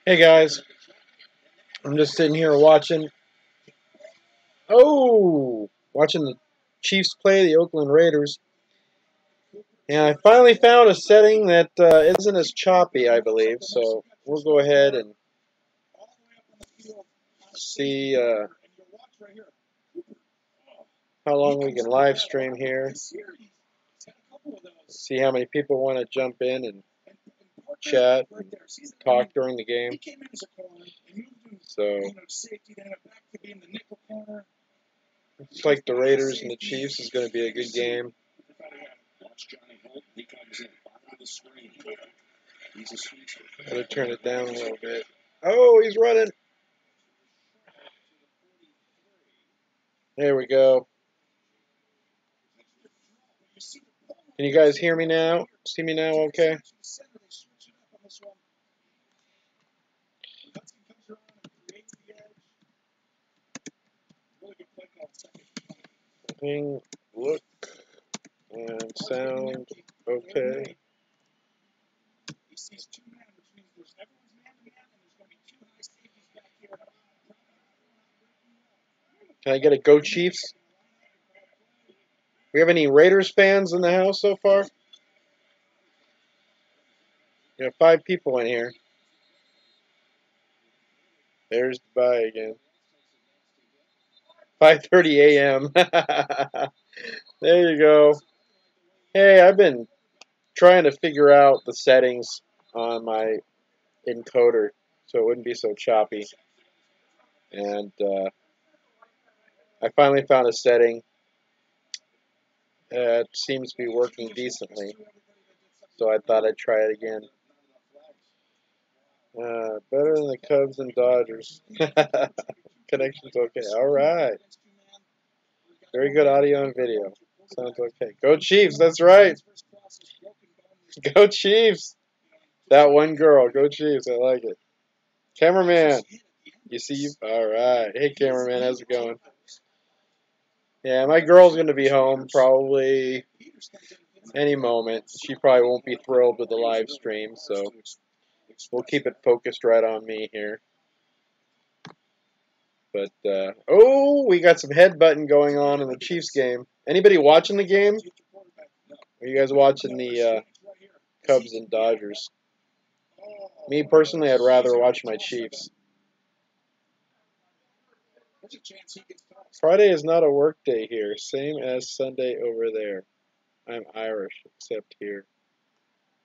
Hey guys, I'm just sitting here watching. Watching the Chiefs play the Oakland Raiders, and I finally found a setting that isn't as choppy, I believe. So we'll go ahead and see how long we can live stream here. See how many people want to jump in and chat and talk during the game. So looks like the Raiders and the Chiefs is going to be a good game. Gotta turn it down a little bit. Oh, he's running. There we go. Can you guys hear me now? See me now okay? Look and sound okay. Can I get a Go Chiefs? We have any Raiders fans in the house so far? We have 5 people in here. There's the bye again. 5:30 a.m. There you go. Hey, I've been trying to figure out the settings on my encoder so it wouldn't be so choppy. And I finally found a setting that seems to be working decently. So I thought I'd try it again. Better than the Cubs and Dodgers. Connection's okay. All right. Very good audio and video. Sounds okay. Go Chiefs. That's right. Go Chiefs. That one girl. Go Chiefs. I like it. Cameraman. You see you? All right. Hey, cameraman. How's it going? Yeah, my girl's going to be home probably any moment. She probably won't be thrilled with the live stream, so we'll keep it focused right on me here. But, we got some headbutting going on in the Chiefs game. Anybody watching the game? Are you guys watching the Cubs and Dodgers? Me, personally, I'd rather watch my Chiefs. Friday is not a work day here. Same as Sunday over there. I'm Irish, except here.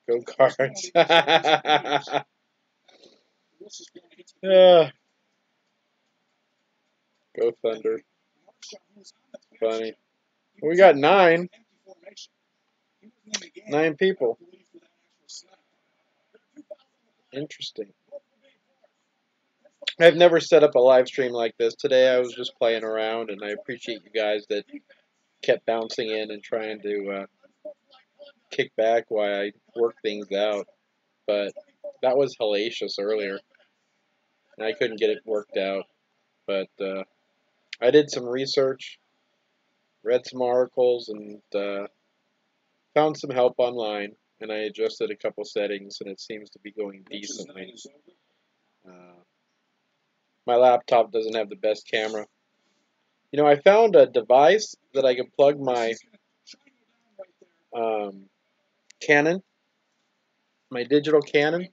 Go Cards. Go Thunder. Funny. We got 9. 9 people. Interesting. I've never set up a live stream like this. Today I was just playing around, and I appreciate you guys that kept bouncing in and trying to kick back while I work things out. But that was hellacious earlier, and I couldn't get it worked out. But I did some research, read some articles, and found some help online, and I adjusted a couple settings, and it seems to be going decently. My laptop doesn't have the best camera. You know, I found a device that I can plug my Canon, my digital Canon.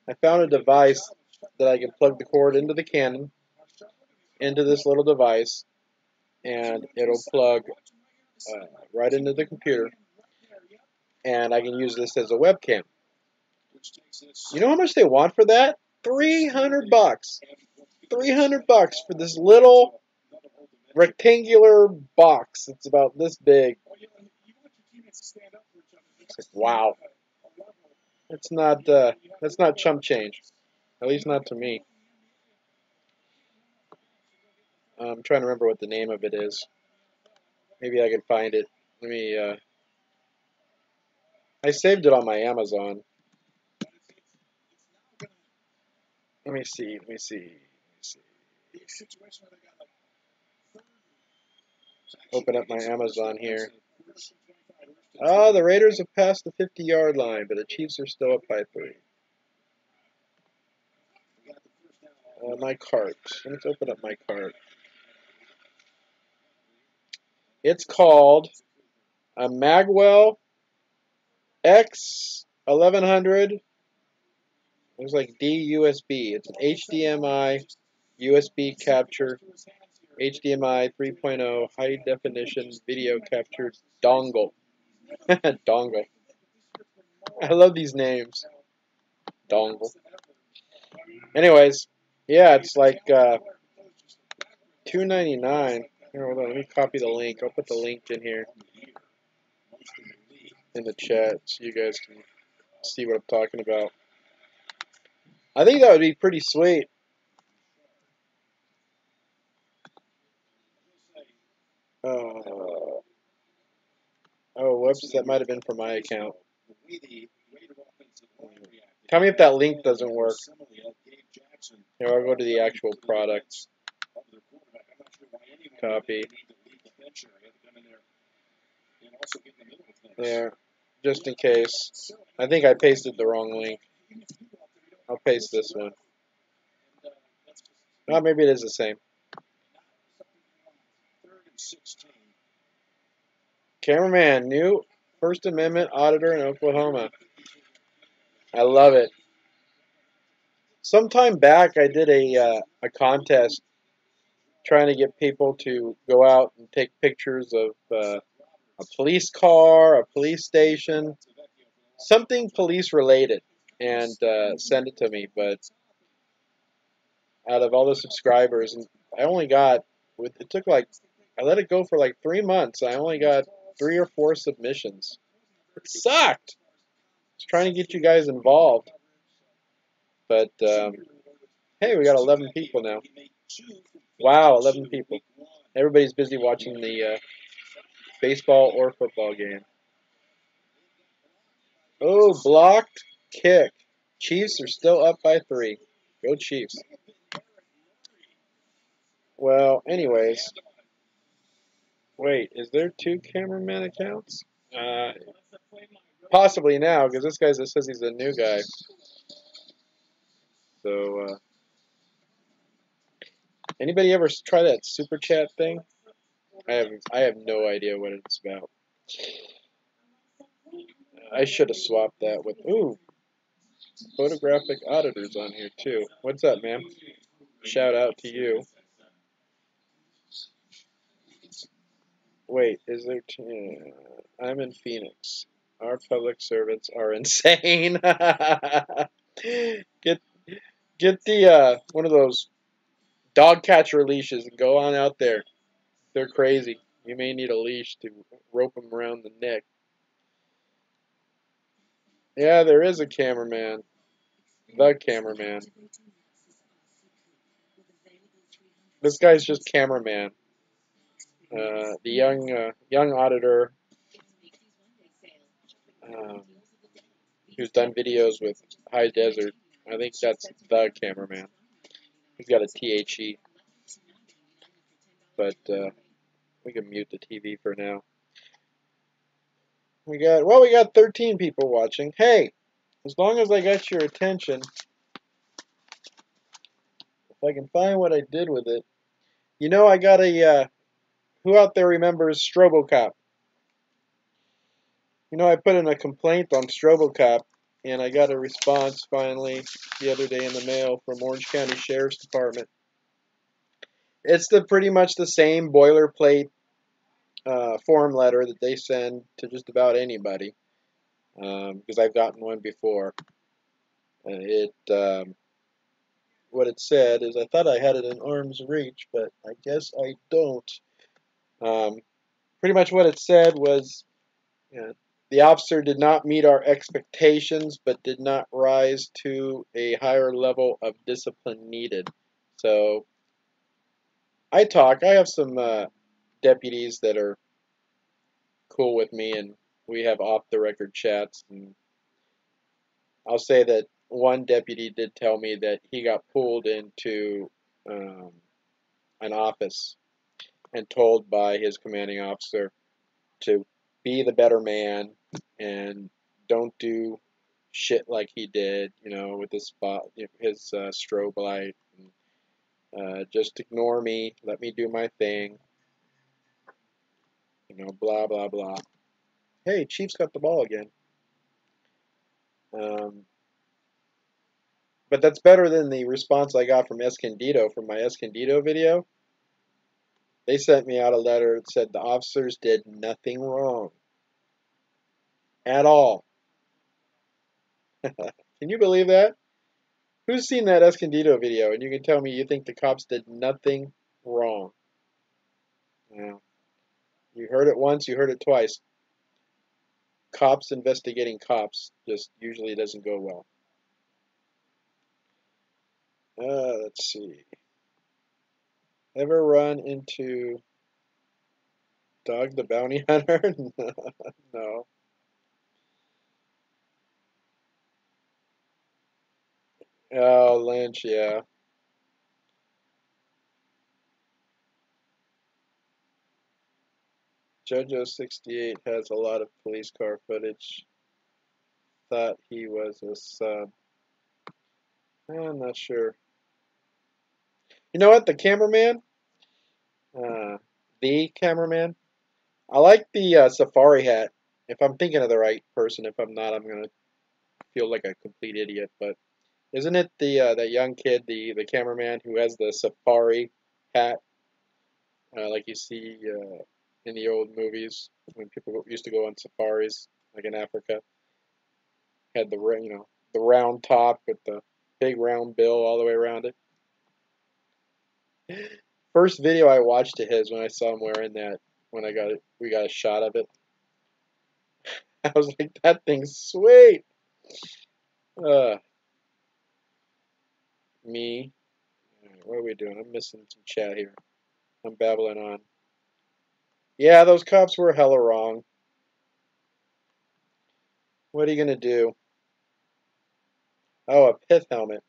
I found a device that I can plug the cord into the Canon, into this little device, and it'll plug right into the computer, and I can use this as a webcam. You know how much they want for that? $300. $300 for this little rectangular box. It's about this big. It's like, wow. It's not. That's not chump change. At least not to me. I'm trying to remember what the name of it is. Maybe I can find it. Let me. I saved it on my Amazon. Let me see. Open up my Amazon here. Oh, the Raiders have passed the 50-yard line, but the Chiefs are still up by 3. My cart. Let's open up my cart. It's called a Magwell X1100. Looks like D-USB. It's an HDMI USB capture, HDMI 3.0 high definition video capture dongle. Dongle. I love these names. Dongle. Anyways, yeah, it's like $2.99. Here, hold on, let me copy the link. I'll put the link in here in the chat so you guys can see what I'm talking about. I think that would be pretty sweet. Oh, whoops, that might have been for my account. Tell me if that link doesn't work. Here, I'll go to the actual products. Copy. There, just in case. I think I pasted the wrong link. I'll paste this one. Oh, maybe it is the same. Cameraman, new First Amendment auditor in Oklahoma. I love it. Sometime back, I did a contest trying to get people to go out and take pictures of a police car, a police station, something police related, and send it to me. But out of all the subscribers, and I only got, it took like, I let it go for like 3 months. I only got 3 or 4 submissions. It sucked. I was trying to get you guys involved. But, hey, we got 11 people now. Wow, 11 people. Everybody's busy watching the baseball or football game. Oh, blocked kick. Chiefs are still up by 3. Go Chiefs. Well, anyways. Wait, is there 2 cameraman accounts? Possibly now, because this guy says he's a new guy. So, anybody ever try that super chat thing? I have no idea what it's about. I should have swapped that with, ooh, photographic auditors on here too. What's up, ma'am? Shout out to you. Wait, is there? I'm in Phoenix. Our public servants are insane. Get the one of those dog catcher leashes and go on out there. They're crazy. You may need a leash to rope them around the neck. Yeah, there is a cameraman. The cameraman. This guy's just cameraman. The young auditor who's done videos with High Desert. I think that's the cameraman. He's got a THE. But we can mute the TV for now. We got 13 people watching. Hey, as long as I got your attention, if I can find what I did with it. You know, I got a, who out there remembers Strobocop? You know, I put in a complaint on Strobocop, and I got a response finally the other day in the mail from Orange County Sheriff's Department. It's pretty much the same boilerplate form letter that they send to just about anybody, because I've gotten one before. What it said is, I thought I had it in arm's reach, but I guess I don't. Pretty much what it said was, the officer did not meet our expectations, but did not rise to a higher level of discipline needed. So, I have some deputies that are cool with me, and we have off-the-record chats. And I'll say that one deputy did tell me that he got pulled into an office and told by his commanding officer to be the better man and don't do shit like he did, you know, with his strobe light. Just ignore me, let me do my thing, you know, blah blah blah. Hey, Chiefs got the ball again. But that's better than the response I got from Escondido from my Escondido video. They sent me out a letter that said the officers did nothing wrong at all. Can you believe that? Who's seen that Escondido video and you can tell me you think the cops did nothing wrong? Yeah. You heard it once, you heard it twice. Cops investigating cops just usually doesn't go well. Let's see. Ever run into Dog the Bounty Hunter? No. Oh, Lynch, yeah. JoJo68 has a lot of police car footage. Thought he was a sub. I'm not sure. You know what? The cameraman? The cameraman? I like the safari hat. If I'm thinking of the right person, if I'm not, I'm going to feel like a complete idiot. But isn't it the that young kid, the cameraman who has the safari hat, like you see in the old movies when people used to go on safaris, like in Africa? Had the the round top with the big round bill all the way around it. First video I watched of his when I saw him wearing that, when we got a shot of it. I was like, that thing's sweet. Me. Right, what are we doing? I'm missing some chat here. I'm babbling on. Yeah, those cops were hella wrong. What are you gonna do? Oh, a pith helmet.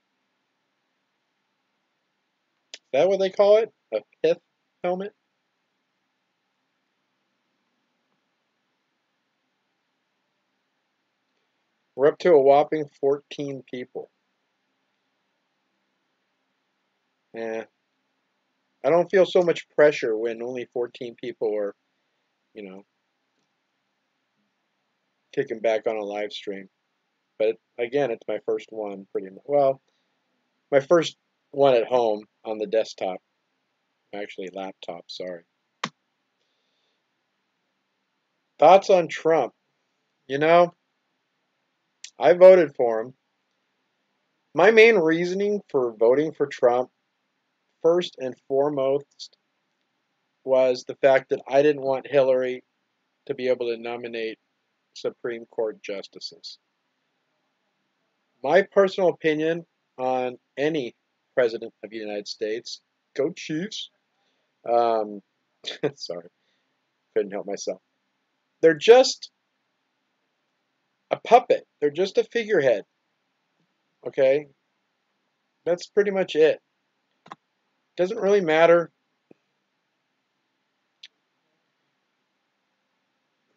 Is that what they call it? A pith helmet? We're up to a whopping 14 people. Eh. I don't feel so much pressure when only 14 people are, you know, kicking back on a live stream. But again, it's my first one, pretty much. Well, my first one at home on the desktop. Actually, laptop, sorry. Thoughts on Trump? You know, I voted for him. My main reasoning for voting for Trump, first and foremost, was the fact that I didn't want Hillary to be able to nominate Supreme Court justices. My personal opinion on any president of the United States, go Chiefs. Sorry, couldn't help myself. They're just a puppet. They're just a figurehead. Okay? That's pretty much it. Doesn't really matter.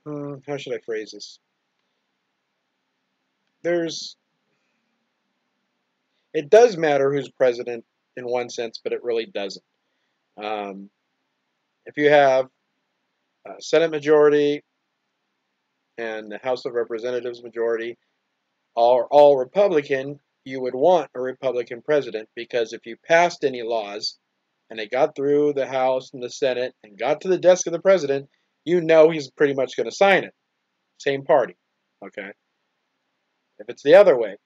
How should I phrase this? It does matter who's president in one sense, but it really doesn't. If you have a Senate majority and the House of Representatives majority are all Republican, you would want a Republican president, because if you passed any laws and they got through the House and the Senate and got to the desk of the president, you know he's pretty much going to sign it. Same party. Okay? If it's the other way,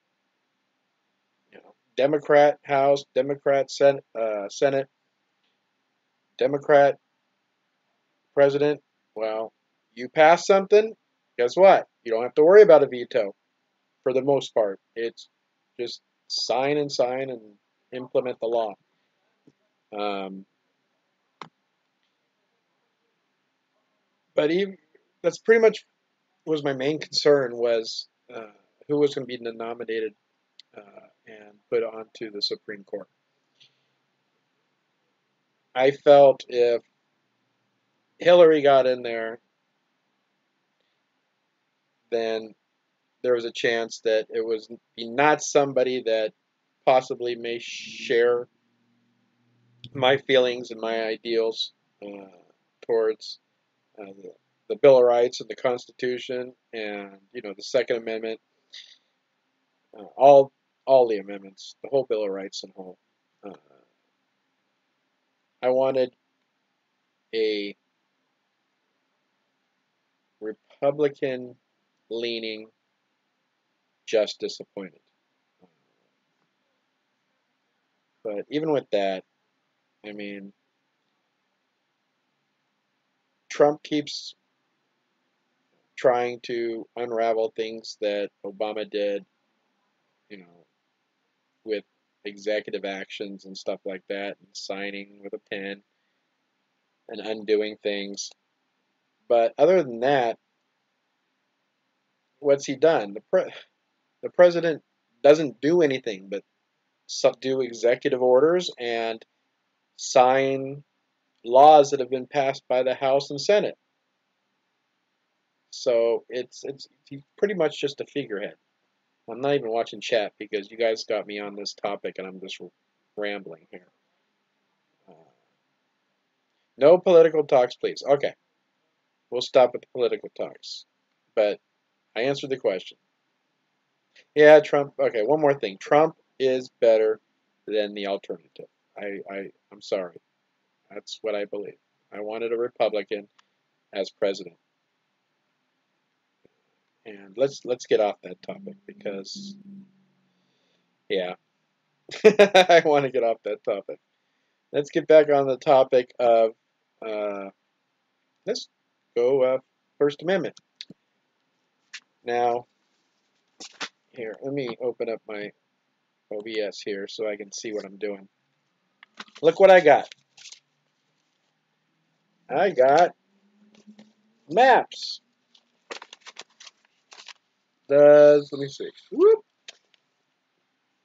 you know, Democrat House, Democrat Senate, Democrat president, well, you pass something, guess what? You don't have to worry about a veto for the most part. It's just sign and implement the law. But that's pretty much was my main concern, was who was going to be nominated and put onto the Supreme Court. I felt if Hillary got in there, then there was a chance that it was not somebody that possibly may share my feelings and my ideals towards the Bill of Rights and the Constitution, and the Second Amendment, all the amendments, the whole Bill of Rights and whole. I wanted a Republican-leaning justice appointed. But even with that, I mean, Trump keeps trying to unravel things that Obama did, with executive actions and stuff like that, and signing with a pen and undoing things. But other than that, what's he done? The president doesn't do anything but do executive orders and sign laws that have been passed by the House and Senate. So he's pretty much just a figurehead. I'm not even watching chat because you guys got me on this topic and I'm just rambling here. No political talks, please. Okay. We'll stop at the political talks. But I answered the question. Yeah, Trump. Okay, one more thing. Trump is better than the alternative. I'm sorry. That's what I believe. I wanted a Republican as president. And let's get off that topic because, yeah, I want to get off that topic. Let's get back on the topic of, let's go First Amendment. Now, here, let me open up my OBS here so I can see what I'm doing. Look what I got. I got maps. Let me see. Whoop.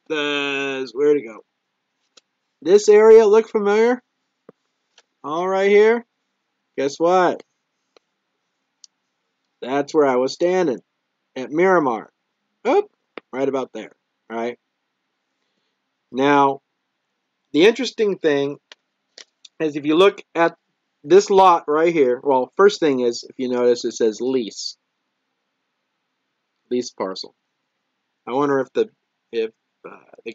Where'd it go? This area look familiar? All right here. Guess what? That's where I was standing at Miramar. Oop, right about there. Right. Now, the interesting thing is if you look at this lot right here. Well, first thing is if you notice it says lease parcel. I wonder if the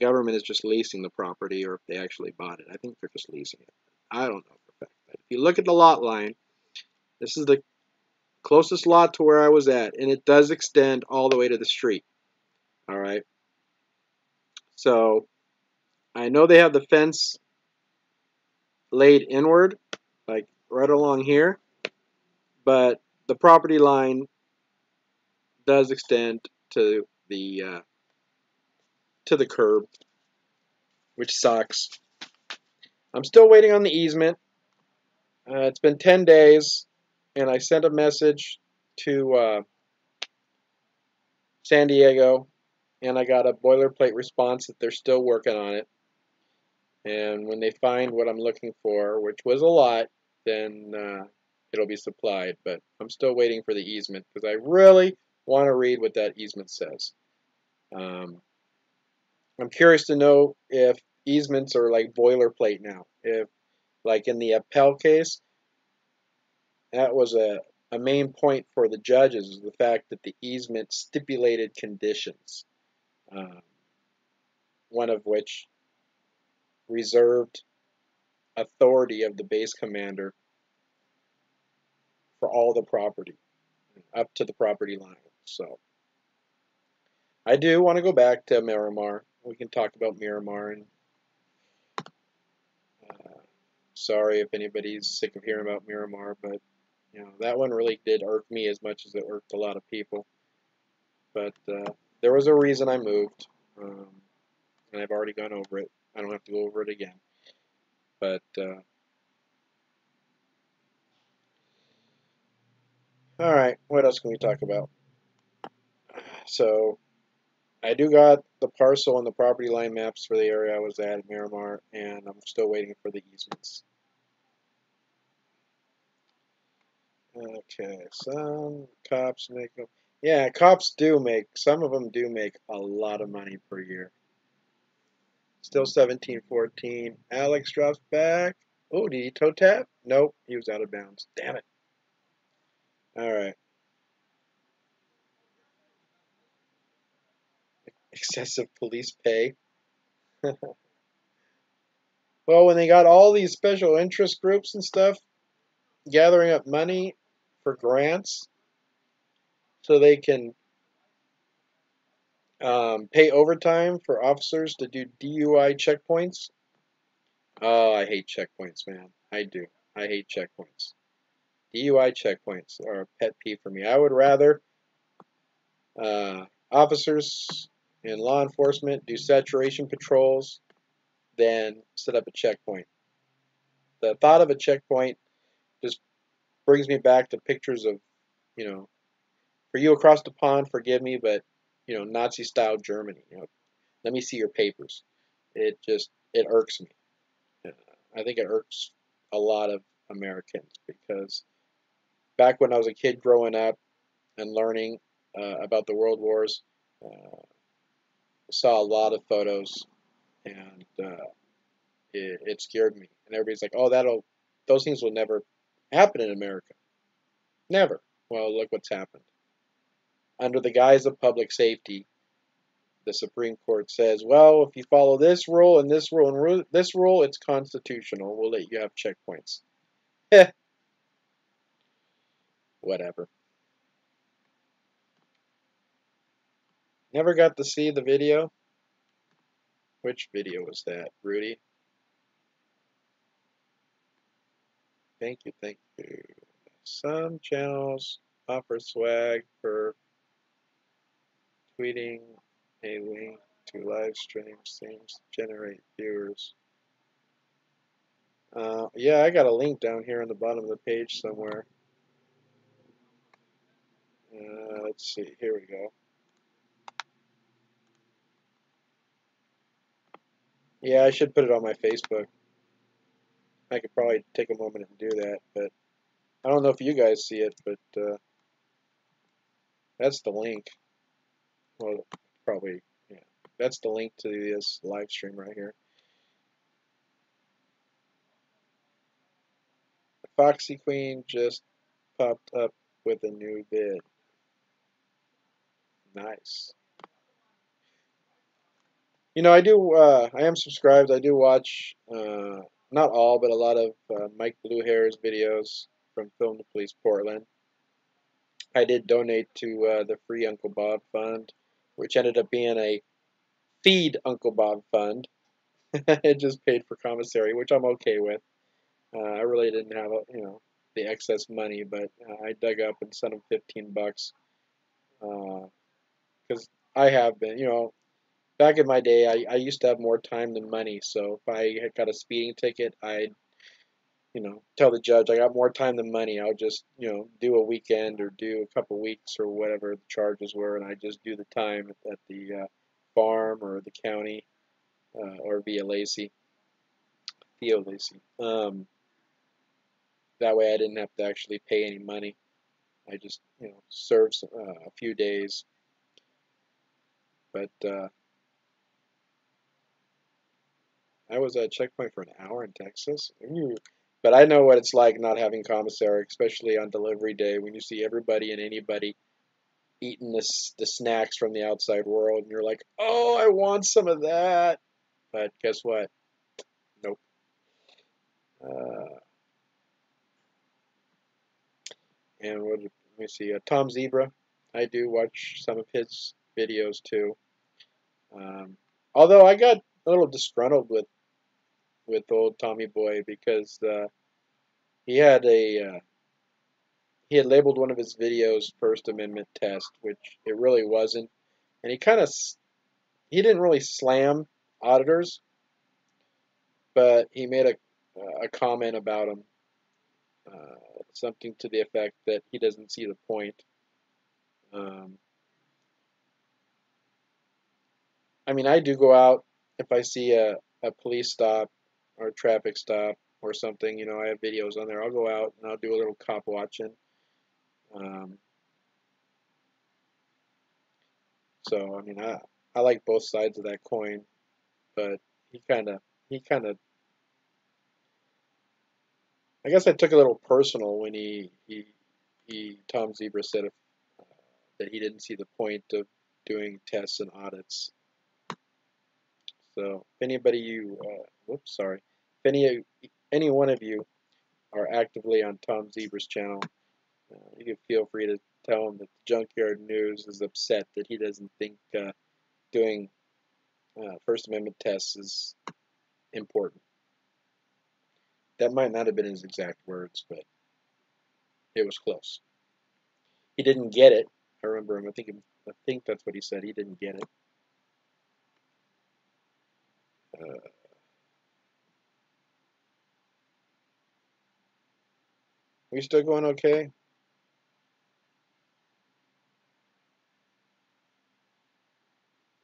government is just leasing the property or if they actually bought it. I think they're just leasing it. I don't know for a fact. But if you look at the lot line, this is the closest lot to where I was at, and it does extend all the way to the street. All right. So I know they have the fence laid inward, like right along here, but the property line does extend to the curb, which sucks. I'm still waiting on the easement. It's been 10 days, and I sent a message to San Diego, and I got a boilerplate response that they're still working on it. And when they find what I'm looking for, which was a lot, then it'll be supplied. But I'm still waiting for the easement because I really want to read what that easement says. I'm curious to know if easements are like boilerplate now. If, like in the Appel case, that was a main point for the judges, is the fact that the easement stipulated conditions, one of which reserved authority of the base commander for all the property up to the property line. So I do want to go back to Miramar. We can talk about Miramar, and sorry if anybody's sick of hearing about Miramar, but that one really did irk me as much as it irked a lot of people. But there was a reason I moved, and I've already gone over it. I don't have to go over it again. But all right, what else can we talk about? So I do got the parcel and the property line maps for the area I was at Miramar, and I'm still waiting for the easements. Okay, some cops make them. Yeah, cops do make, some of them do make a lot of money per year. Still 17-14. Alex drops back. Oh, did he toe tap? Nope, he was out of bounds. Damn it. All right. Excessive police pay. Well, when they got all these special interest groups and stuff gathering up money for grants so they can pay overtime for officers to do DUI checkpoints. Oh, I hate checkpoints, man. I do. I hate checkpoints. DUI checkpoints are a pet peeve for me. I would rather officers and law enforcement do saturation patrols than set up a checkpoint. The thought of a checkpoint just brings me back to pictures of, you know, for you across the pond, forgive me, but, you know, Nazi-style Germany. You know, let me see your papers. It irks me. I think it irks a lot of Americans because back when I was a kid growing up and learning about the World Wars, saw a lot of photos and it scared me. And everybody's like, "Oh, those things will never happen in America." Never. Well, look what's happened. Under the guise of public safety, the Supreme Court says, "Well, if you follow this rule and this rule and this rule, it's constitutional. We'll let you have checkpoints." Heh, whatever. Never got to see the video. Which video was that, Rudy? Thank you, thank you. Some channels offer swag for tweeting a link to live stream seems to generate viewers. Yeah, I got a link down here on the bottom of the page somewhere. Let's see, here we go. Yeah, I should put it on my Facebook. I could probably take a moment and do that, but I don't know if you guys see it, but that's the link. Well, probably, yeah. That's the link to this live stream right here. Foxy Queen just popped up with a new vid. Nice. You know, I am subscribed. I do watch, not all, but a lot of Mike Bluehair's videos from Film to Police Portland. I did donate to the Free Uncle Bob Fund, which ended up being a Feed Uncle Bob Fund. It just paid for commissary, which I'm okay with. I really didn't have, the excess money, but I dug up and sent him 15 bucks. Because I have been, back in my day, I used to have more time than money. So if I had got a speeding ticket, I'd, tell the judge I got more time than money. I'll just, do a weekend or do a couple weeks or whatever the charges were, and I just do the time at the farm or the county or via Lacey, Theo Lacey. That way I didn't have to actually pay any money. I just, served a few days. But I was at a checkpoint for an hour in Texas. Ooh. But I know what it's like not having commissary, especially on delivery day when you see everybody and anybody eating the snacks from the outside world, and you're like, oh, I want some of that. But guess what? Nope. Uh, and let me see. Tom Zebra. I do watch some of his videos too. Um, although I got a little disgruntled with old Tommy Boy because he had he had labeled one of his videos First Amendment test, which it really wasn't, and he didn't really slam auditors, but he made a comment about them, something to the effect that he doesn't see the point. Um, I mean, I do go out if I see a police stop or a traffic stop or something. I have videos on there. I'll go out and I'll do a little cop watching. Um, So I mean, I like both sides of that coin, but he kind of I guess I took a little personal when he Tom Zebra said that he didn't see the point of doing tests and audits. So if anybody whoops, sorry, if any one of you are actively on Tom Zebra's channel, you can feel free to tell him that the Junkyard News is upset that he doesn't think doing First Amendment tests is important. That might not have been his exact words, but it was close. He didn't get it. I remember him. I think that's what he said. He didn't get it. Uh, we still going okay?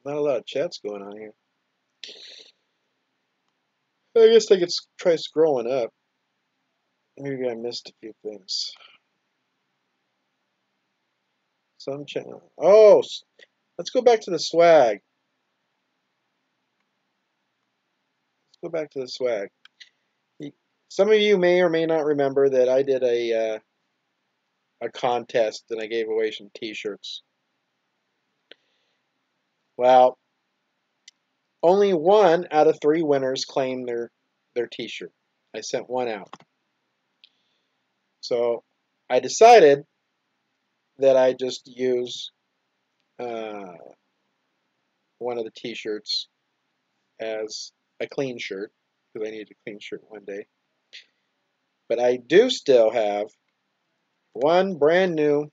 Not a lot of chats going on here. I guess I could try scrolling up. Maybe I missed a few things. Some channel. Oh, let's go back to the swag. Let's go back to the swag. Some of you may or may not remember that I did a contest and I gave away some T-shirts. Well, only 1 out of 3 winners claimed their T-shirt. I sent 1 out. So I decided that I just use one of the T-shirts as a clean shirt because I need a clean shirt one day. But I do still have 1 brand new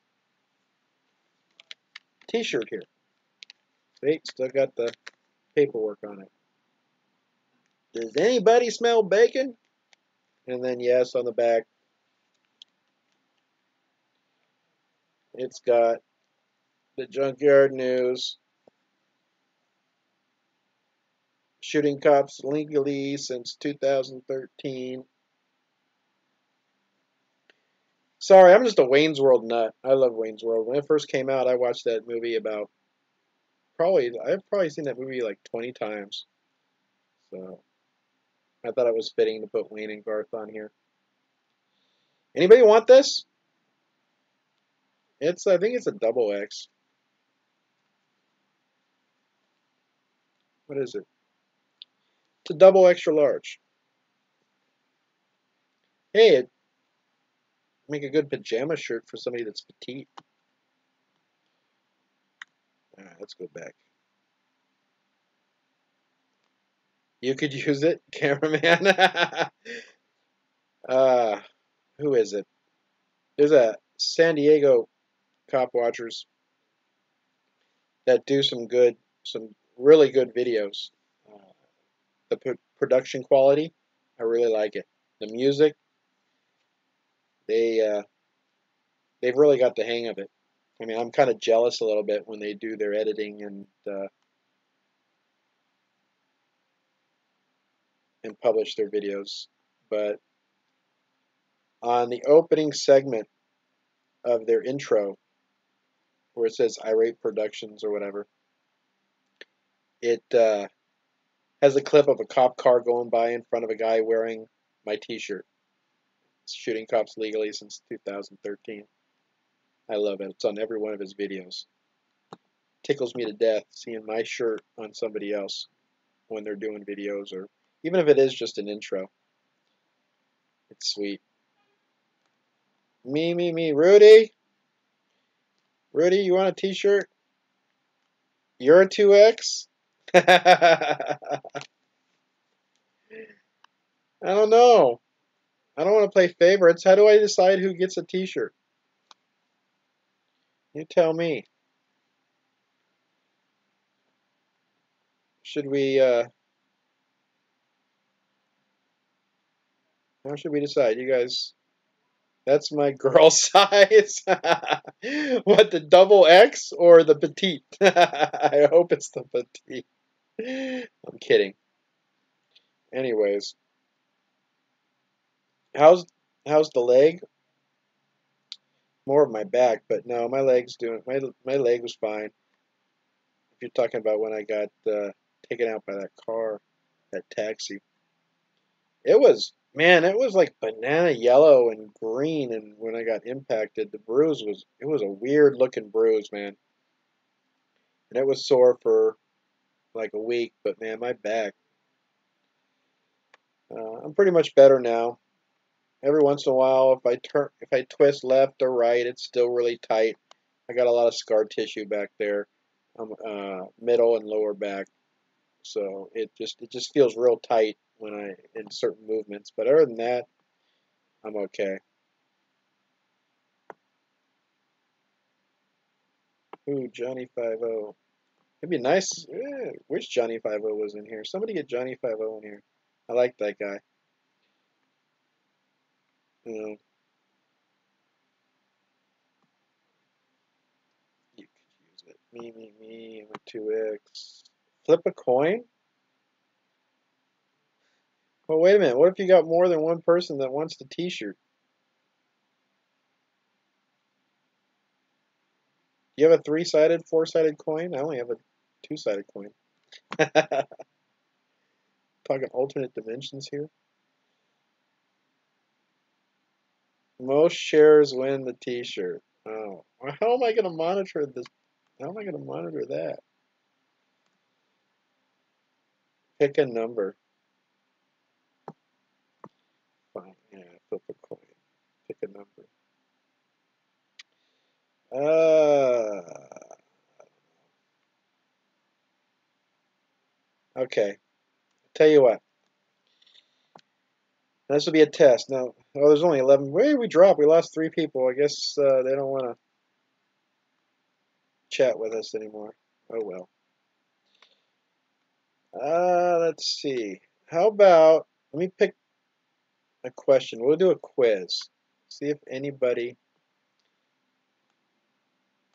T-shirt here. See, still got the paperwork on it. Does anybody smell bacon? And then yes, on the back, it's got the Junkyard News, shooting cops legally since 2013. Sorry, I'm just a Wayne's World nut. I love Wayne's World. When it first came out, I watched that movie I've probably seen that movie like 20 times. So I thought it was fitting to put Wayne and Garth on here. Anybody want this? I think it's a double X. What is it? It's a double extra large. Hey, it make a good pajama shirt for somebody that's petite. All right, let's go back. You could use it, cameraman. uh, who is it? There's a San Diego cop watchers that do some really good videos. Uh, the production quality, I really like it. The music, they they've really got the hang of it. I mean, I'm kind of jealous a little bit when they do their editing and publish their videos. But on the opening segment of their intro, where it says Irate Productions or whatever, it has a clip of a cop car going by in front of a guy wearing my T-shirt. It's shooting cops legally since 2013. I love it. It's on every one of his videos. Tickles me to death seeing my shirt on somebody else when they're doing videos, or even if it is just an intro. It's sweet. Me. Rudy? Rudy, you want a T-shirt? You're a 2X? I don't know. I don't want to play favorites. How do I decide who gets a T-shirt? You tell me. Should we, how should we decide? You guys, that's my girl size. What, the double X or the petite? I hope it's the petite. I'm kidding. Anyways, how's the leg? More of my back, but no, my leg was fine. If you're talking about when I got taken out by that car, that taxi. It was, man, it was like banana yellow and green, and when I got impacted, the bruise was, it was a weird looking bruise, man. And it was sore for like a week, but man, my back, I'm pretty much better now. Every once in a while, if I twist left or right, it's still really tight. I got a lot of scar tissue back there, middle and lower back, so it just feels real tight when I in certain movements. But other than that, I'm okay. Ooh, Johnny 50. It'd be nice. Wish Johnny 50 was in here. Somebody get Johnny 50 in here. I like that guy. You know, you could use it. Me, I'm a 2X. Flip a coin? Well, wait a minute. What if you got more than one person that wants the T-shirt? Do you have a three-sided, four-sided coin? I only have a two-sided coin. Talking alternate dimensions here. Most shares win the T-shirt. Oh, well, how am I going to monitor this? How am I going to monitor that? Pick a number. Fine. Yeah, flip a coin. Pick a number. Okay. Tell you what. This will be a test. Now, oh, there's only 11. Where did we drop? We lost 3 people. I guess they don't want to chat with us anymore. Oh well. Let's see. How about, let me pick a question. We'll do a quiz. See if anybody,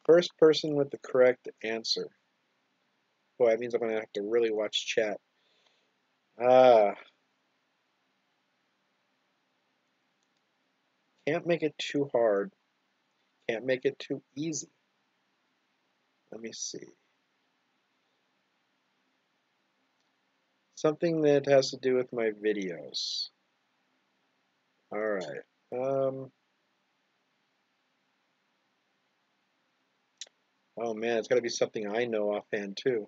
first person with the correct answer. Boy, that means I'm going to have to really watch chat. Ah, can't make it too hard. Can't make it too easy. Let me see. Something that has to do with my videos. All right. Oh man, it's got to be something I know offhand too.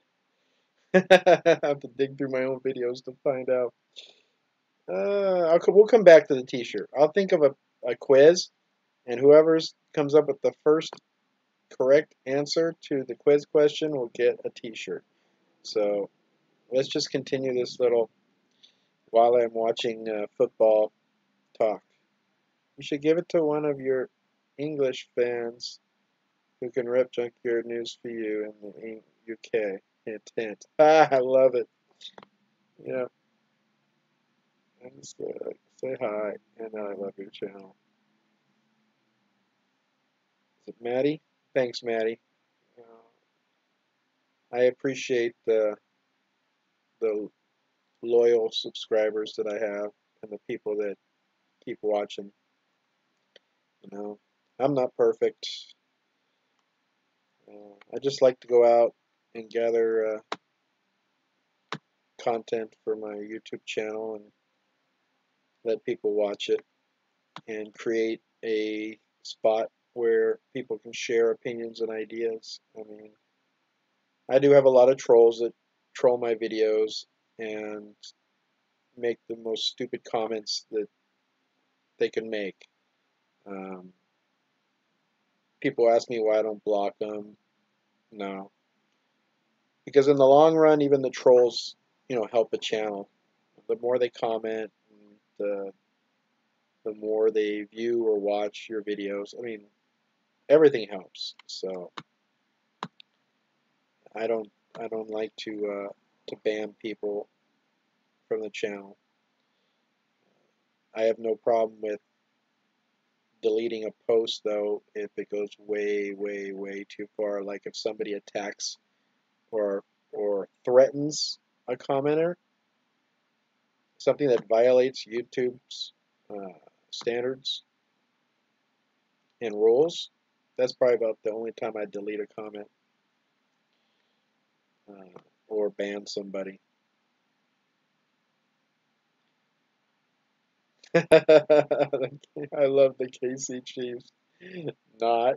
I have to dig through my own videos to find out. We'll come back to the T-shirt. I'll think of a quiz, and whoever comes up with the first correct answer to the quiz question will get a T-shirt. So let's just continue this little while I'm watching football talk. You should give it to one of your English fans who can rep Junkyard News for you in the UK. Hint, hint. Ah, I love it. Yeah, and say hi, and I love your channel. Is it Maddie? Thanks, Maddie. I appreciate the loyal subscribers that I have and the people that keep watching. You know, I'm not perfect. I just like to go out and gather content for my YouTube channel and let people watch it and create a spot where people can share opinions and ideas. I mean, I do have a lot of trolls that troll my videos and make the most stupid comments that they can make. Um, People ask me why I don't block them. No, because in the long run, even the trolls, help a channel. The more they comment, the more they view or watch your videos. I mean, everything helps. So I don't I don't like to ban people from the channel. I have no problem with deleting a post though if it goes way too far. Like if somebody attacks or threatens a commenter, something that violates YouTube's standards and rules, that's probably about the only time I delete a comment. or ban somebody. I love the KC Chiefs. Not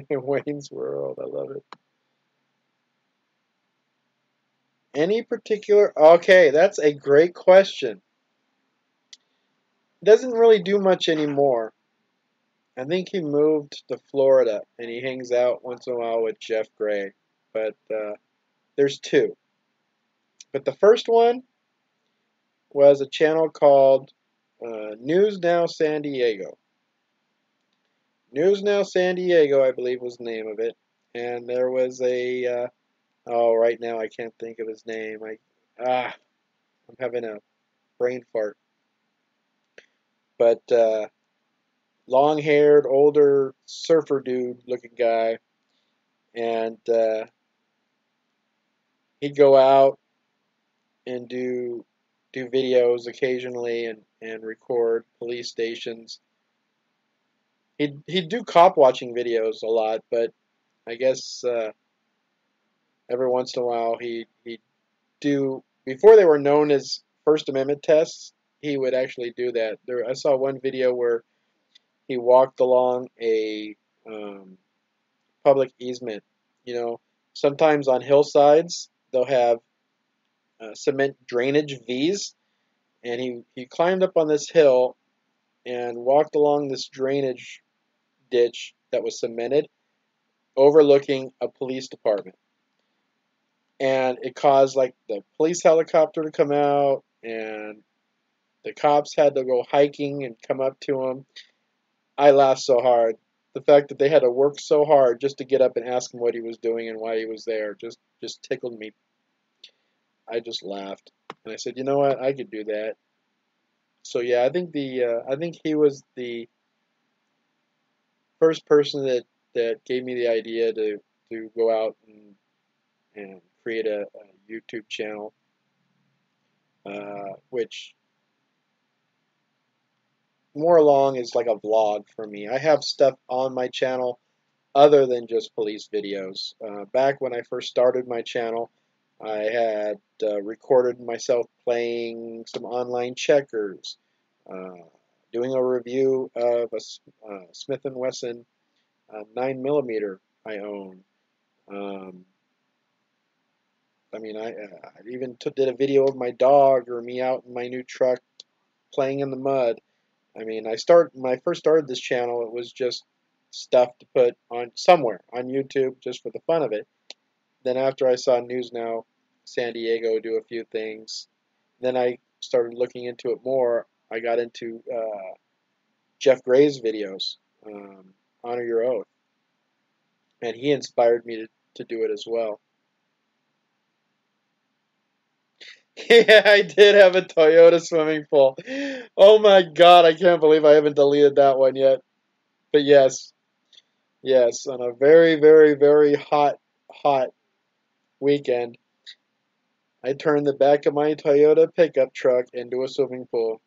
Wayne's World. I love it. Any particular? Okay, that's a great question. He doesn't really do much anymore. I think he moved to Florida and he hangs out once in a while with Jeff Gray. But there's two. But the first one was a channel called News Now San Diego. News Now San Diego, I believe, was the name of it. And there was a oh, right now I can't think of his name. I'm having a brain fart. But long-haired, older surfer dude-looking guy, and he'd go out and do videos occasionally and record police stations. He'd do cop watching videos a lot, but I guess every once in a while he'd do, before they were known as First Amendment tests, he would actually do that. I saw one video where he walked along a public easement. You know, sometimes on hillsides they'll have cement drainage V's, and he climbed up on this hill and walked along this drainage ditch that was cemented, overlooking a police department. And it caused like the police helicopter to come out, and the cops had to go hiking and come up to him. I laughed so hard. The fact that they had to work so hard just to get up and ask him what he was doing and why he was there just tickled me. I just laughed, and I said, you know what, I could do that. So yeah, I think he was the first person that gave me the idea to go out and create a YouTube channel, which more along is like a vlog for me. I have stuff on my channel other than just police videos. Back when I first started my channel, I had recorded myself playing some online checkers, doing a review of a Smith & Wesson 9mm I own. I mean, I even did a video of my dog or me out in my new truck playing in the mud. I mean, when I first started this channel, it was just stuff to put on somewhere on YouTube just for the fun of it. Then after I saw News Now San Diego do a few things, then I started looking into it more. I got into Jeff Gray's videos, Honor Your Oath, and he inspired me to do it as well. Yeah, I did have a Toyota swimming pool. Oh my God, I can't believe I haven't deleted that one yet. But yes, yes, on a very, very, very hot weekend, I turned the back of my Toyota pickup truck into a swimming pool,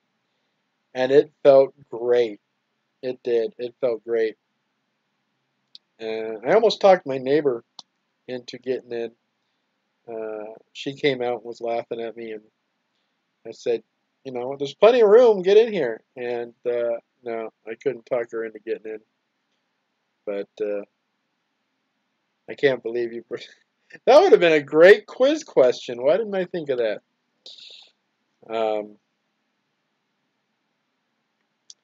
and it felt great. It did. It felt great. And I almost talked my neighbor into getting in. She came out and was laughing at me, and I said, you know, there's plenty of room. Get in here. And no, I couldn't talk her into getting in. But I can't believe you. That would have been a great quiz question. Why didn't I think of that? Um,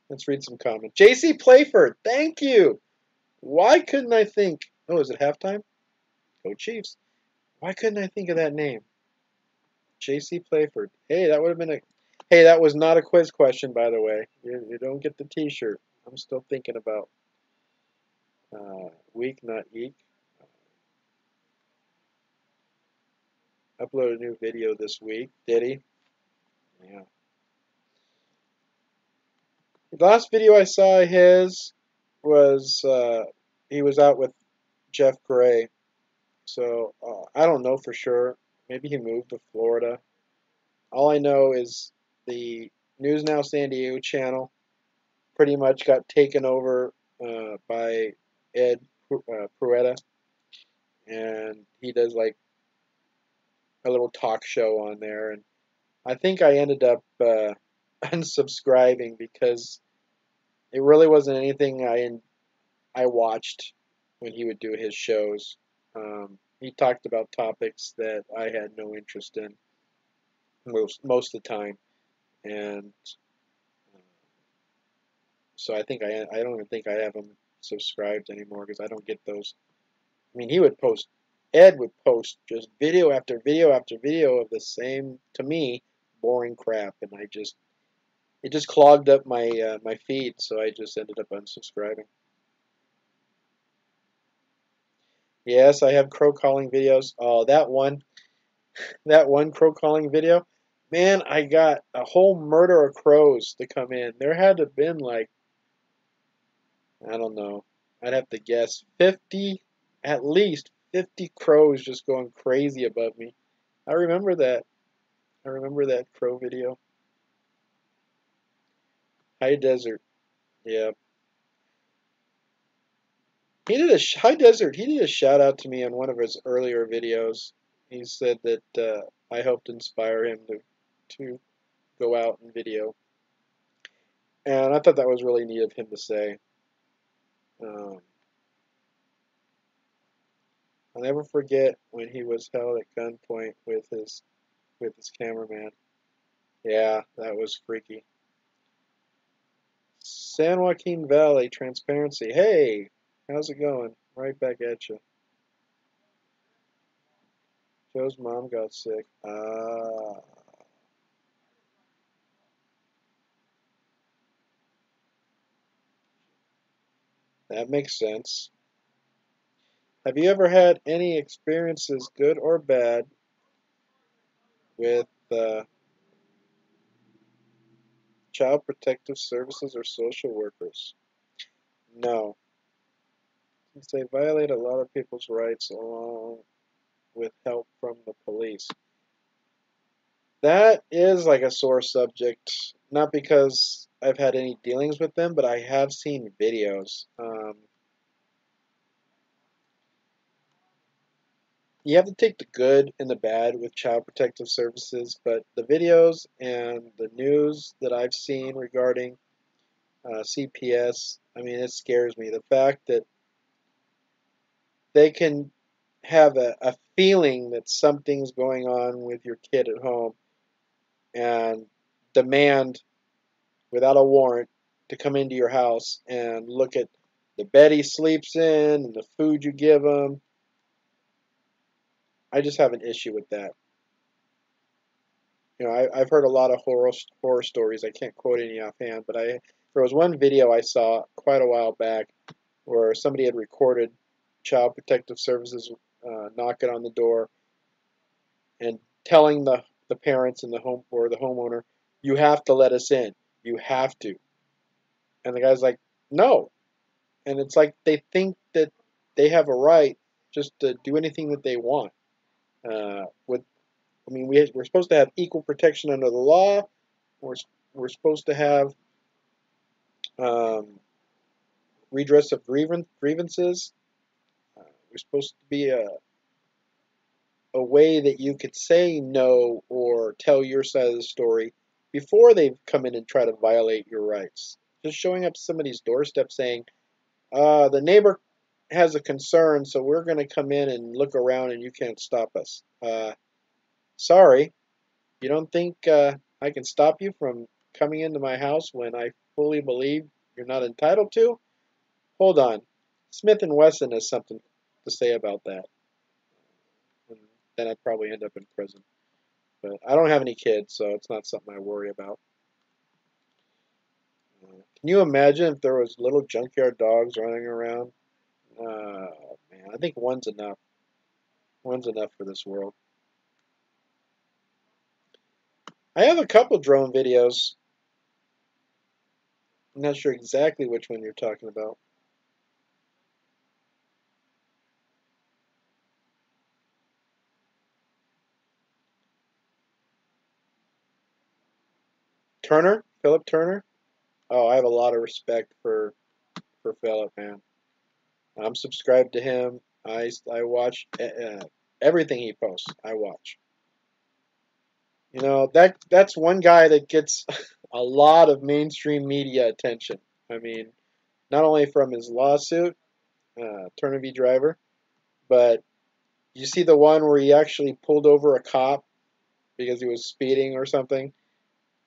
let's read some comments. JC Playford, thank you. Why couldn't I think? Oh, is it halftime? Go Chiefs. Why couldn't I think of that name? JC Playford. Hey, that would have been a. Hey, that was not a quiz question, by the way. You don't get the T-shirt. I'm still thinking about week, not eek. Upload a new video this week. Did he? Yeah. The last video I saw of his was he was out with Jeff Gray. So I don't know for sure. Maybe he moved to Florida. All I know is the News Now San Diego channel pretty much got taken over by Ed Pruetta, and he does like a little talk show on there. And I think I ended up unsubscribing because it really wasn't anything I watched when he would do his shows. He talked about topics that I had no interest in most of the time, and so I don't even think I have him subscribed anymore because I don't get those. I mean, Ed would post just video after video after video of the same, to me, boring crap, and it just clogged up my feed, so I just ended up unsubscribing. Yes, I have crow calling videos. Oh, that one crow calling video, man, I got a whole murder of crows to come in. There had to have been like, I don't know, I'd have to guess 50, at least 50 crows just going crazy above me. I remember that. I remember that crow video. High Desert. Yeah. High Desert. He did a shout out to me on one of his earlier videos. He said that I helped inspire him to go out and video, and I thought that was really neat of him to say. Um, I'll never forget when he was held at gunpoint with his cameraman. Yeah, that was freaky. San Joaquin Valley Transparency. Hey, how's it going? Right back at you. Joe's mom got sick. Ah, that makes sense. Have you ever had any experiences, good or bad, with child protective services or social workers? No. Since they violate a lot of people's rights along with help from the police. That is like a sore subject, not because I've had any dealings with them, but I have seen videos. You have to take the good and the bad with child protective services, but the videos and the news that I've seen regarding CPS, I mean, it scares me. The fact that they can have a feeling that something's going on with your kid at home and demand without a warrant to come into your house and look at the bed he sleeps in and the food you give him. I just have an issue with that. You know, I've heard a lot of horror stories. I can't quote any offhand, but there was one video I saw quite a while back where somebody had recorded Child Protective Services knocking on the door and telling the parents and the home or the homeowner, "You have to let us in. You have to." And the guy's like, "No." And it's like they think that they have a right just to do anything that they want. With I mean, we're supposed to have equal protection under the law. We're we're supposed to have um, redress of grievances. We're supposed to be a way that you could say no or tell your side of the story before they come in and try to violate your rights. Just showing up to somebody's doorstep saying, the neighbor has a concern, so we're going to come in and look around and you can't stop us. Sorry, you don't think I can stop you from coming into my house when I fully believe you're not entitled to? Hold on. Smith and Wesson has something to say about that. And then I'd probably end up in prison. But I don't have any kids, so it's not something I worry about. Can you imagine if there was little junkyard dogs running around? Man, I think one's enough. One's enough for this world. I have a couple drone videos. I'm not sure exactly which one you're talking about. Turner? Philip Turner? Oh, I have a lot of respect for Philip, man. I'm subscribed to him. I watch everything he posts. I watch. You know, that's one guy that gets a lot of mainstream media attention. I mean, not only from his lawsuit, Turner Driver, but you see the one where he actually pulled over a cop because he was speeding or something.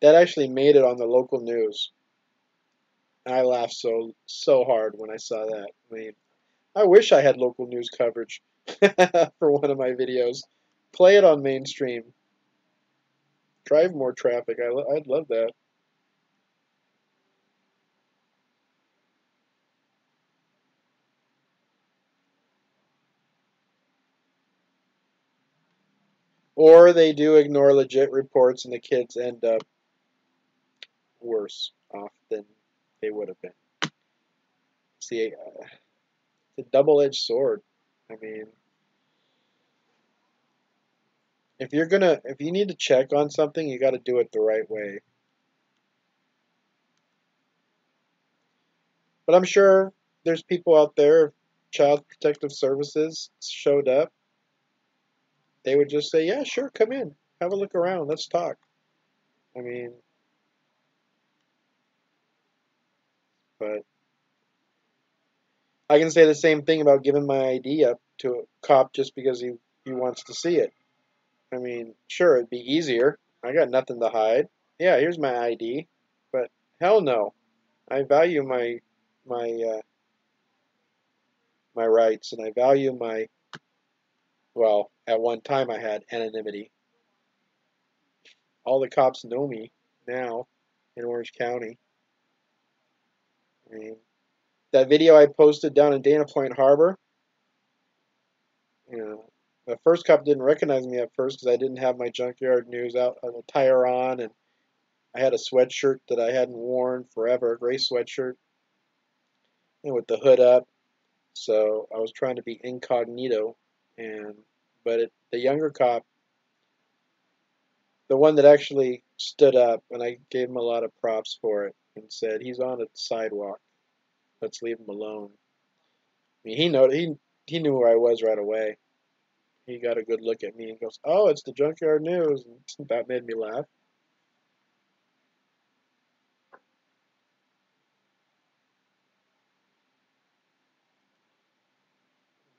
That actually made it on the local news. I laughed so hard when I saw that. I mean, I wish I had local news coverage for one of my videos. Play it on mainstream. Drive more traffic. I'd love that. Or they do ignore legit reports and the kids end up worse off than they would have been. See, it's a double-edged sword. I mean, if you need to check on something, you got to do it the right way. But I'm sure there's people out there, if Child Protective Services showed up, they would just say, yeah, sure, come in. Have a look around. Let's talk. I mean, but I can say the same thing about giving my ID up to a cop just because he wants to see it. I mean, sure, it'd be easier. I got nothing to hide. Yeah, here's my ID. But hell no. I value my my rights and I value my well, at one time I had anonymity. All the cops know me now in Orange County. I mean, that video I posted down in Dana Point Harbor, you know, the first cop didn't recognize me at first because I didn't have my Junkyard news out on the tire on, and I had a sweatshirt that I hadn't worn forever, a gray sweatshirt, and with the hood up. So I was trying to be incognito, and the younger cop, the one that actually stood up, and I gave him a lot of props for it, and said, "He's on the sidewalk. Let's leave him alone." I mean, he knew who I was right away. He got a good look at me and goes, "Oh, it's the Junkyard News." And that made me laugh.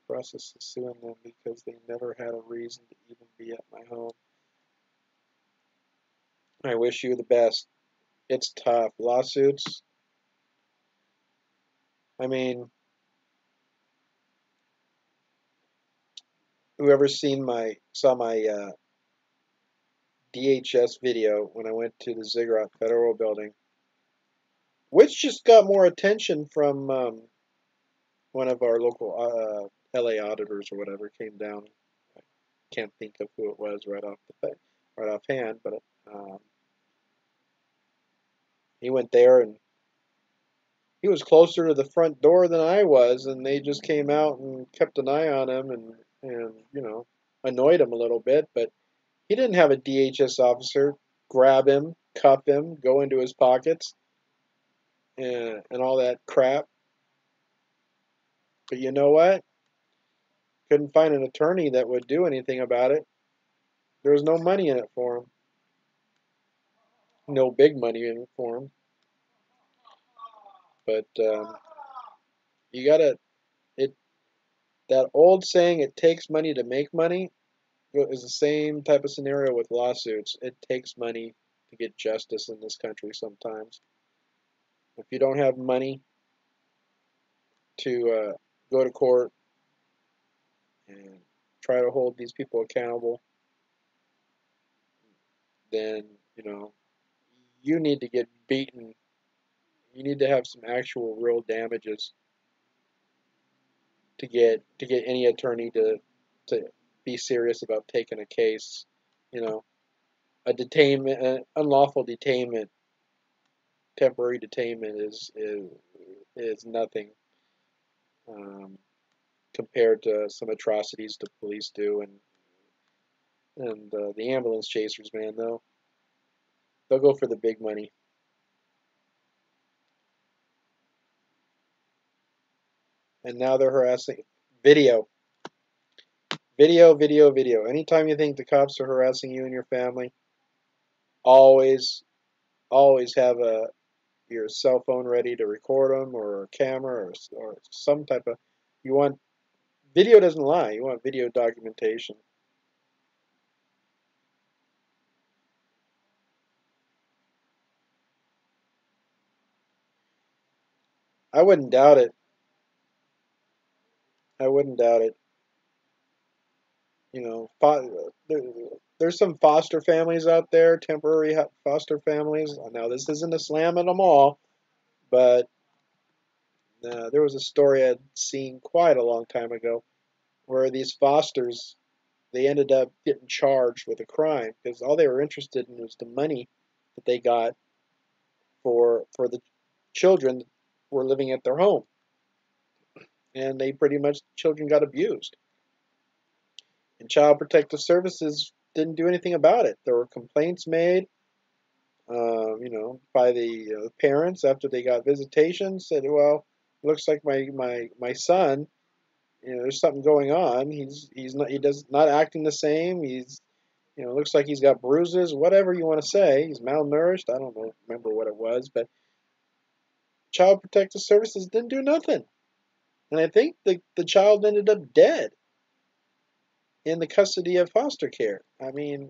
Process is suing them because they never had a reason to even be at my home. I wish you the best. It's tough. Lawsuits. I mean, whoever saw my DHS video when I went to the Ziggurat Federal Building, which just got more attention from one of our local LA auditors or whatever came down. I can't think of who it was right offhand, but um, he went there and he was closer to the front door than I was, and they just came out and kept an eye on him and annoyed him a little bit, but he didn't have a DHS officer grab him, cuff him, go into his pockets, and all that crap. But you know what? Couldn't find an attorney that would do anything about it. There was no money in it for him. No big money in it for him. But you gotta it that old saying, "It takes money to make money," is the same type of scenario with lawsuits. It takes money to get justice in this country sometimes. If you don't have money to go to court and try to hold these people accountable, then you need to get beaten. You need to have some actual real damages to get any attorney to be serious about taking a case. You know, a detainment, an unlawful detainment, temporary detainment is nothing um, compared to some atrocities the police do, and the ambulance chasers, man, they'll go for the big money. And now they're harassing video. Video, video, video. Anytime you think the cops are harassing you and your family, always, always have your cell phone ready to record them, or a camera, or some type of. You want video doesn't lie. You want video documentation. I wouldn't doubt it. I wouldn't doubt it. You know, there's some foster families out there, temporary foster families. Now, this isn't a slam at them all, but there was a story I'd seen quite a long time ago where these fosters, they ended up getting charged with a crime because all they were interested in was the money that they got for the children that were living at their home, and they pretty much children got abused. And Child Protective Services didn't do anything about it. There were complaints made, by the parents after they got visitation. Said, "Well, it looks like my son, there's something going on. He's not acting the same. Looks like he's got bruises. Whatever you want to say. He's malnourished. I don't know, remember what it was, but Child Protective Services didn't do nothing, and I think the child ended up dead in the custody of foster care. I mean,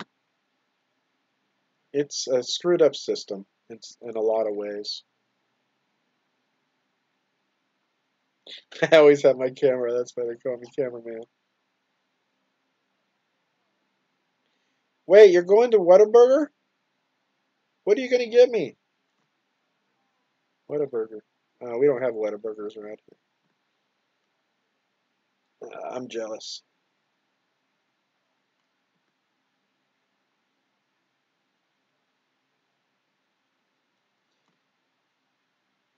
it's a screwed up system. It's in a lot of ways. I always have my camera. That's why they call me cameraman. Wait, you're going to Whataburger? What are you going to get me? Whataburger. We don't have Whataburgers around here. I'm jealous.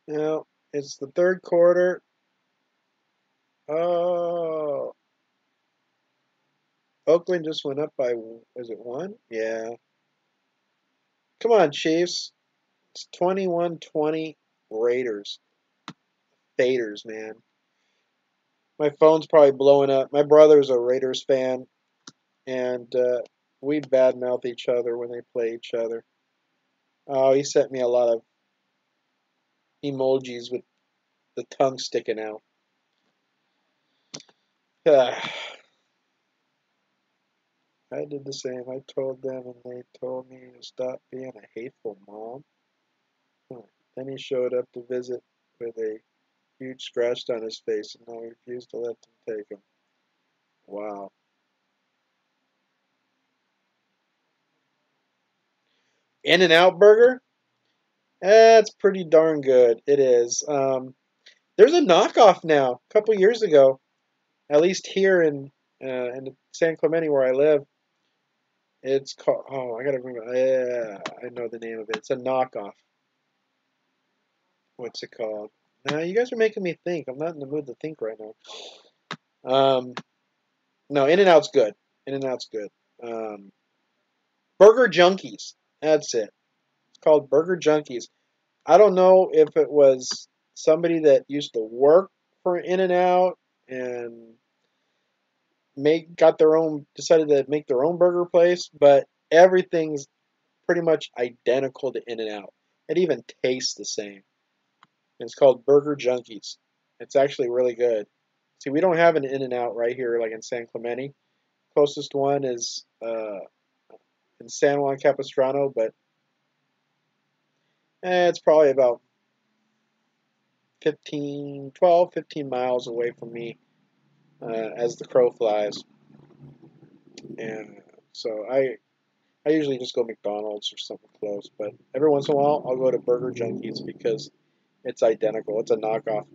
Now, it's the third quarter. Oh, Oakland just went up by, is it one? Yeah. Come on, Chiefs. It's 21-20 Raiders. Faders, man. My phone's probably blowing up. My brother's a Raiders fan, and we badmouth each other when they play each other. Oh, he sent me a lot of emojis with the tongue sticking out. I did the same. I told them, and they told me to stop being a hateful mom. Then he showed up to visit with a huge scratch on his face, and I refused to let them take him. Wow. In-N-Out Burger? That's pretty darn good. It is. There's a knockoff now. A couple years ago, at least here in San Clemente where I live, it's called. Oh, I gotta remember. Yeah, I know the name of it. It's a knockoff. What's it called? Now you guys are making me think. I'm not in the mood to think right now. No, In-N-Out's good. In-N-Out's good. Um, Burger Junkies. That's it. It's called Burger Junkies. I don't know if it was somebody that used to work for In-N-Out and decided to make their own burger place, but everything's pretty much identical to In-N-Out. It even tastes the same. And it's called Burger Junkies. It's actually really good. See, we don't have an In-N-Out right here, like in San Clemente. Closest one is in San Juan Capistrano, but it's probably about 15 miles away from me as the crow flies. And so I usually just go McDonald's or something close, but every once in a while I'll go to Burger Junkies because it's identical. It's a knockoff.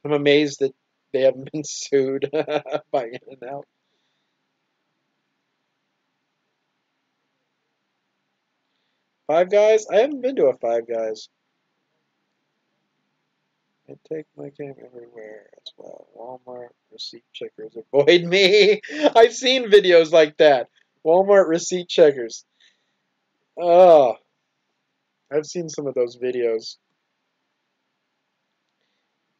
I'm amazed that they haven't been sued by In-N-Out. Five Guys? I haven't been to a Five Guys. I take my game everywhere as well. Walmart receipt checkers avoid me. I've seen videos like that. Walmart receipt checkers. Oh, I've seen some of those videos.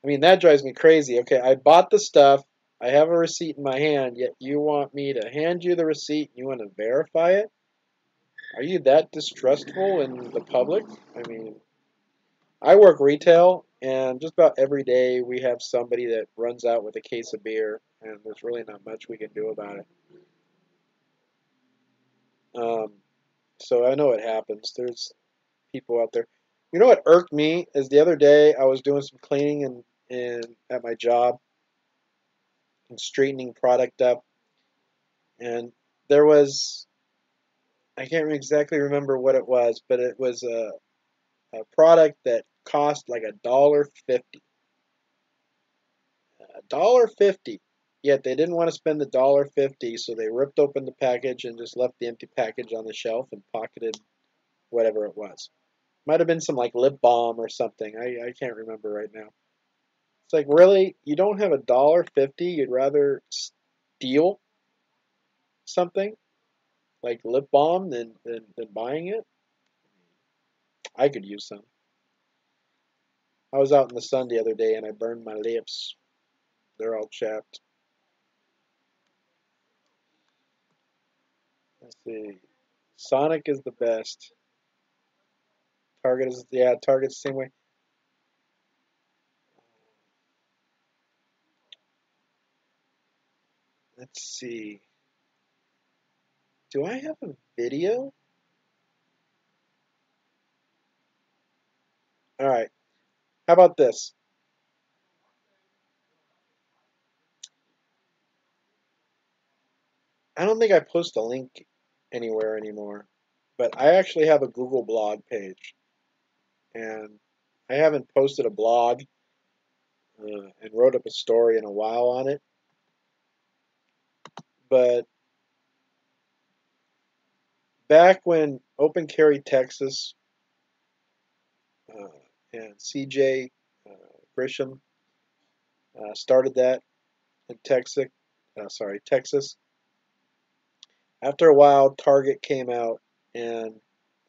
I mean, that drives me crazy. Okay, I bought the stuff. I have a receipt in my hand, yet you want me to hand you the receipt and you want to verify it? Are you that distrustful in the public? I mean, I work retail, and just about every day we have somebody that runs out with a case of beer, and there's really not much we can do about it. Um, so I know it happens. There's people out there. You know what irked me is the other day I was doing some cleaning in at my job and straightening product up, and there was, I can't exactly remember what it was, but it was a product that cost like $1.50. $1.50. Yet they didn't want to spend the $1.50, so they ripped open the package and just left the empty package on the shelf and pocketed whatever it was. Might have been some like lip balm or something. I can't remember right now. It's like, really? You don't have $1.50? You'd rather steal something like lip balm than buying it? I could use some. I was out in the sun the other day and I burned my lips. They're all chapped. Let's see. Sonic is the best. Target is, yeah, Target's the same way. Let's see. Do I have a video? All right. How about this? I don't think I post a link anywhere anymore, but I actually have a Google blog page, and I haven't posted a blog and wrote up a story in a while on it. But back when Open Carry Texas uh, and CJ uh, Grisham started that in Texas. After a while, Target came out and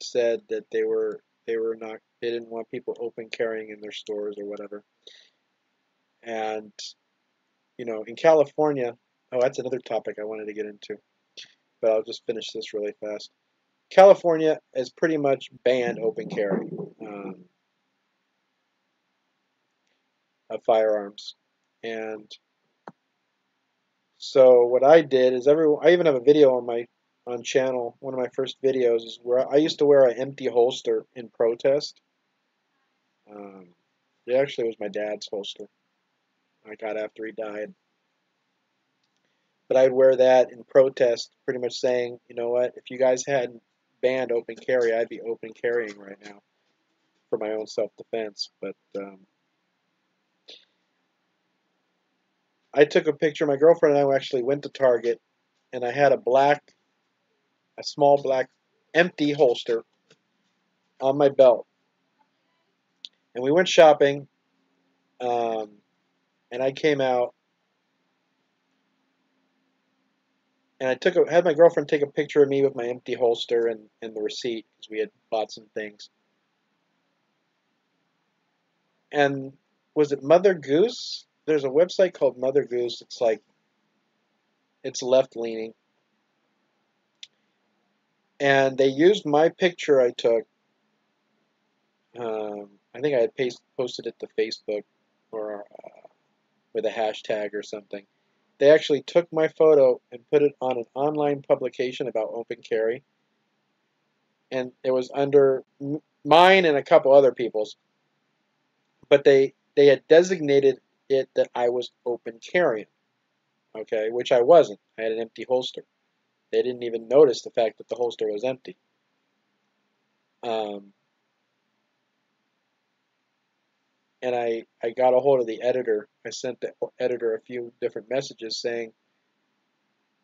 said that they didn't want people open carrying in their stores or whatever. And in California, oh, that's another topic I wanted to get into, but I'll just finish this really fast. California has pretty much banned open carry um, of firearms, and so what I did is I even have a video on my channel. One of my first videos is where I used to wear an empty holster in protest. Um, it actually was my dad's holster I got after he died. But I'd wear that in protest, pretty much saying, you know what, if you guys hadn't banned open carry, I'd be open carrying right now for my own self-defense. But I took a picture. My girlfriend and I actually went to Target, and I had a small black empty holster on my belt. And we went shopping, um, and I came out, and had my girlfriend take a picture of me with my empty holster and the receipt because we had bought some things. And was it Mother Goose? There's a website called Mother Goose. It's left leaning, and they used my picture I took. I think I had posted it to Facebook or with a hashtag or something. They actually took my photo and put it on an online publication about open carry, and it was under mine and a couple other people's, but they had designated it that I was open carrying, okay, which I wasn't. I had an empty holster. They didn't even notice the fact that the holster was empty. Um, and I got a hold of the editor. I sent the editor a few different messages saying,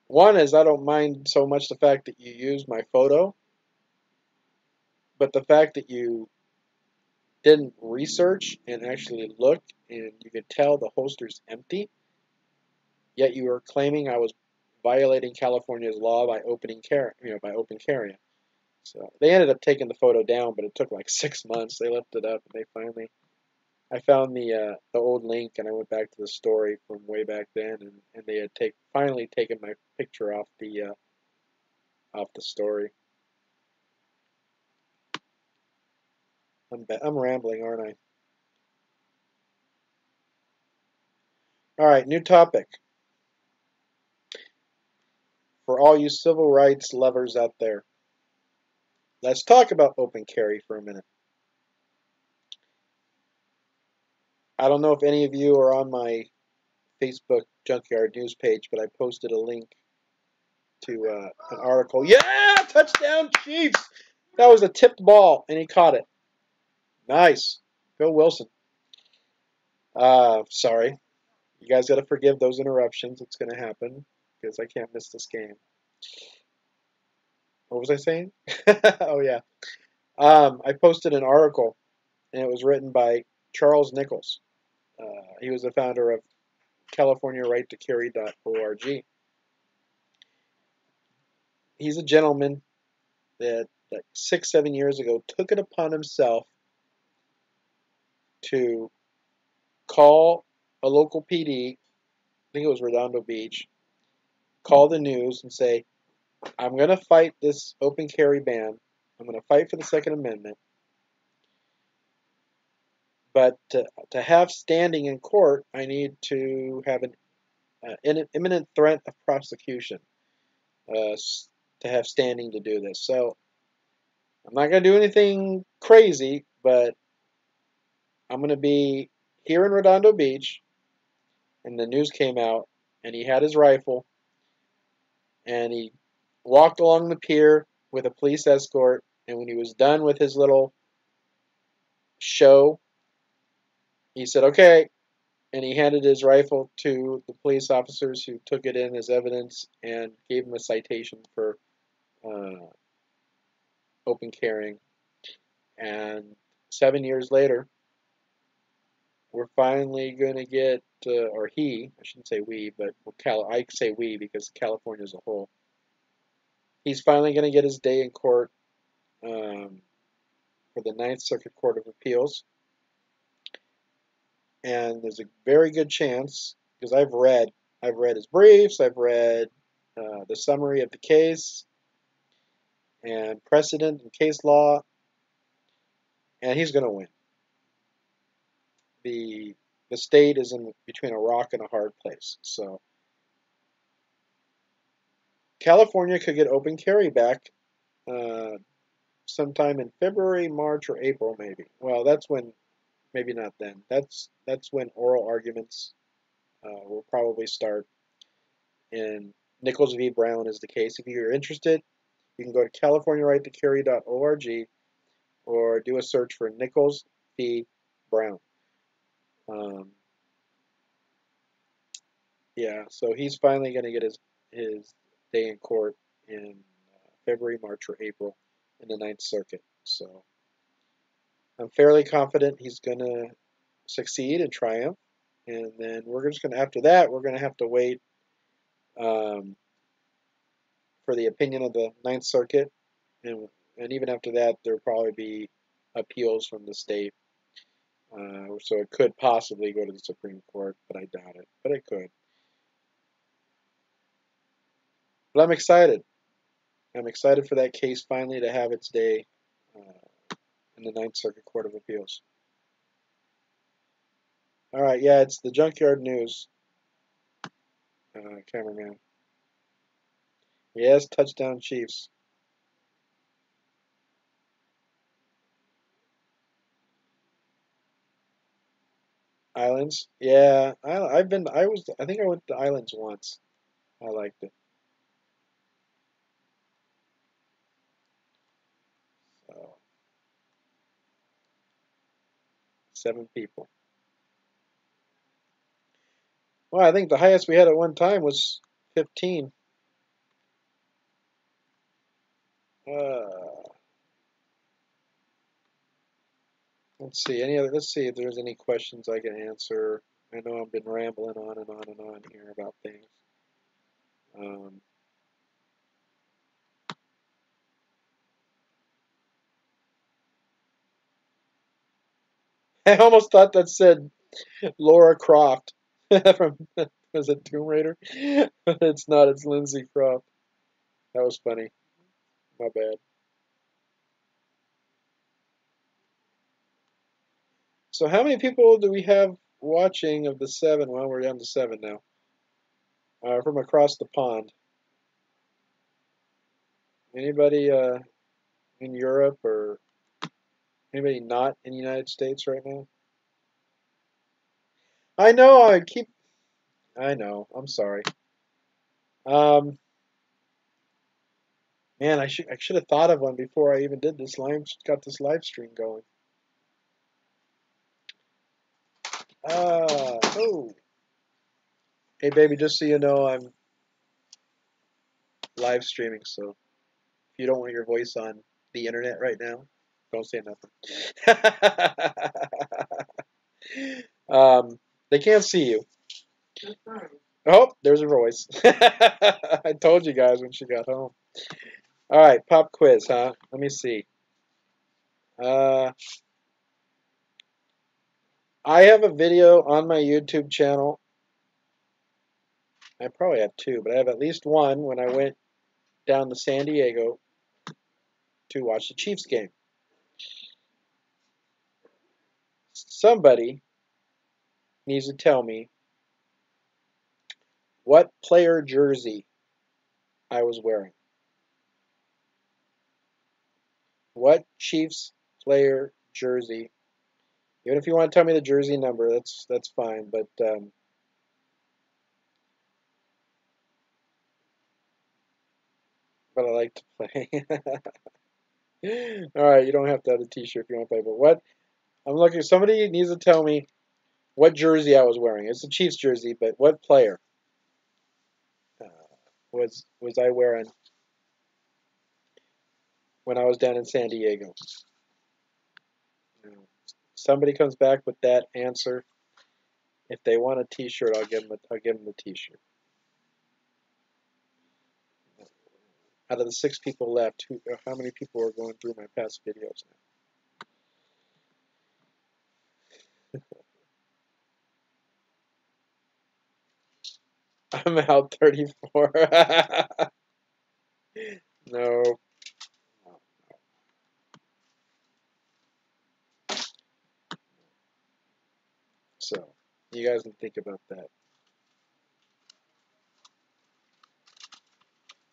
one is I don't mind so much the fact that you used my photo, but the fact that you didn't research and actually look and you could tell the holster's empty, yet you were claiming I was violating California's law by by open carrying. So they ended up taking the photo down, but it took like 6 months. They left it up and they finally I found the old link and I went back to the story from way back then, and they had finally taken my picture off the story. I'm rambling, aren't I? All right, new topic for all you civil rights lovers out there. Let's talk about open carry for a minute. I don't know if any of you are on my Facebook Junkyard news page, but I posted a link to an article. Yeah, touchdown Chiefs! That was a tipped ball, and he caught it. Nice. Phil Wilson. Sorry. You guys got to forgive those interruptions. It's going to happen because I can't miss this game. What was I saying? Oh, yeah. I posted an article, and it was written by Charles Nichols. He was the founder of CaliforniaRightToCarry.org. He's a gentleman that, like 6, 7 years ago, took it upon himself to call a local PD, I think it was Redondo Beach, call the news and say, I'm going to fight this open carry ban. I'm going to fight for the Second Amendment. But to have standing in court, I need to have an imminent threat of prosecution to have standing to do this. So I'm not going to do anything crazy, but I'm going to be here in Redondo Beach. And the news came out, and he had his rifle, and he walked along the pier with a police escort. And when he was done with his little show, he said, okay, and he handed his rifle to the police officers who took it in as evidence and gave him a citation for uh, open carrying. And 7 years later, we're finally going to get, or he, I shouldn't say we, but I say we because California as a whole, he's finally going to get his day in court for the Ninth Circuit Court of Appeals. And there's a very good chance, because I've read his briefs, I've read the summary of the case, and precedent and case law, and he's going to win. The state is in between a rock and a hard place. So California could get open carry back sometime in February, March, or April, maybe. Well, that's when, maybe not then. That's when oral arguments will probably start. And Nichols v. Brown is the case. If you're interested, you can go to CaliforniaRightToCarry.org or do a search for Nichols v. Brown. Um, yeah, so he's finally going to get his day in court in February, March, or April in the Ninth Circuit. So I'm fairly confident he's going to succeed and triumph. And then we're just going to, after that, we're going to have to wait um, for the opinion of the Ninth Circuit. And even after that, there'll probably be appeals from the state. So it could possibly go to the Supreme Court, but I doubt it. But it could. But I'm excited. I'm excited for that case finally to have its day in the Ninth Circuit Court of Appeals. All right, yeah, it's the Junkyard News, cameraman. Yes, touchdown Chiefs. Islands? Yeah, I've been. I think I went to Islands once. I liked it. So 7 people. Well, I think the highest we had at one time was 15. Uh, let's see. Let's see if there's any questions I can answer. I know I've been rambling on and on and on here about things. Um, I almost thought that said Laura Croft from, was it Tomb Raider? It's not, it's Lindsay Croft. That was funny. My bad. So how many people do we have watching of the 7? Well, we're down to 7 now. From across the pond. Anybody in Europe or anybody not in the United States right now? I know, I know, I'm sorry. Um, Man, I should have thought of one before I even did this got this live stream going. Oh. Hey baby, just so you know, I'm live streaming, so if you don't want your voice on the internet right now, don't say nothing. They can't see you. Oh, there's her voice. I told you guys when she got home. All right, pop quiz, huh? Let me see. I have a video on my YouTube channel. I probably have 2, but I have at least one when I went down to San Diego to watch the Chiefs game. Somebody needs to tell me what player jersey I was wearing. What Chiefs player jersey? Even if you want to tell me the jersey number, that's fine. But I like to play. All right, you don't have to have the T-shirt if you want to play. But what? I'm looking. Somebody needs to tell me what jersey I was wearing. It's a Chiefs jersey, but what player was I wearing when I was down in San Diego? Somebody comes back with that answer. If they want a T-shirt, I'll give them the T-shirt. Out of the 6 people left, how many people are going through my past videos now? I'm out 34. No. So, you guys can think about that.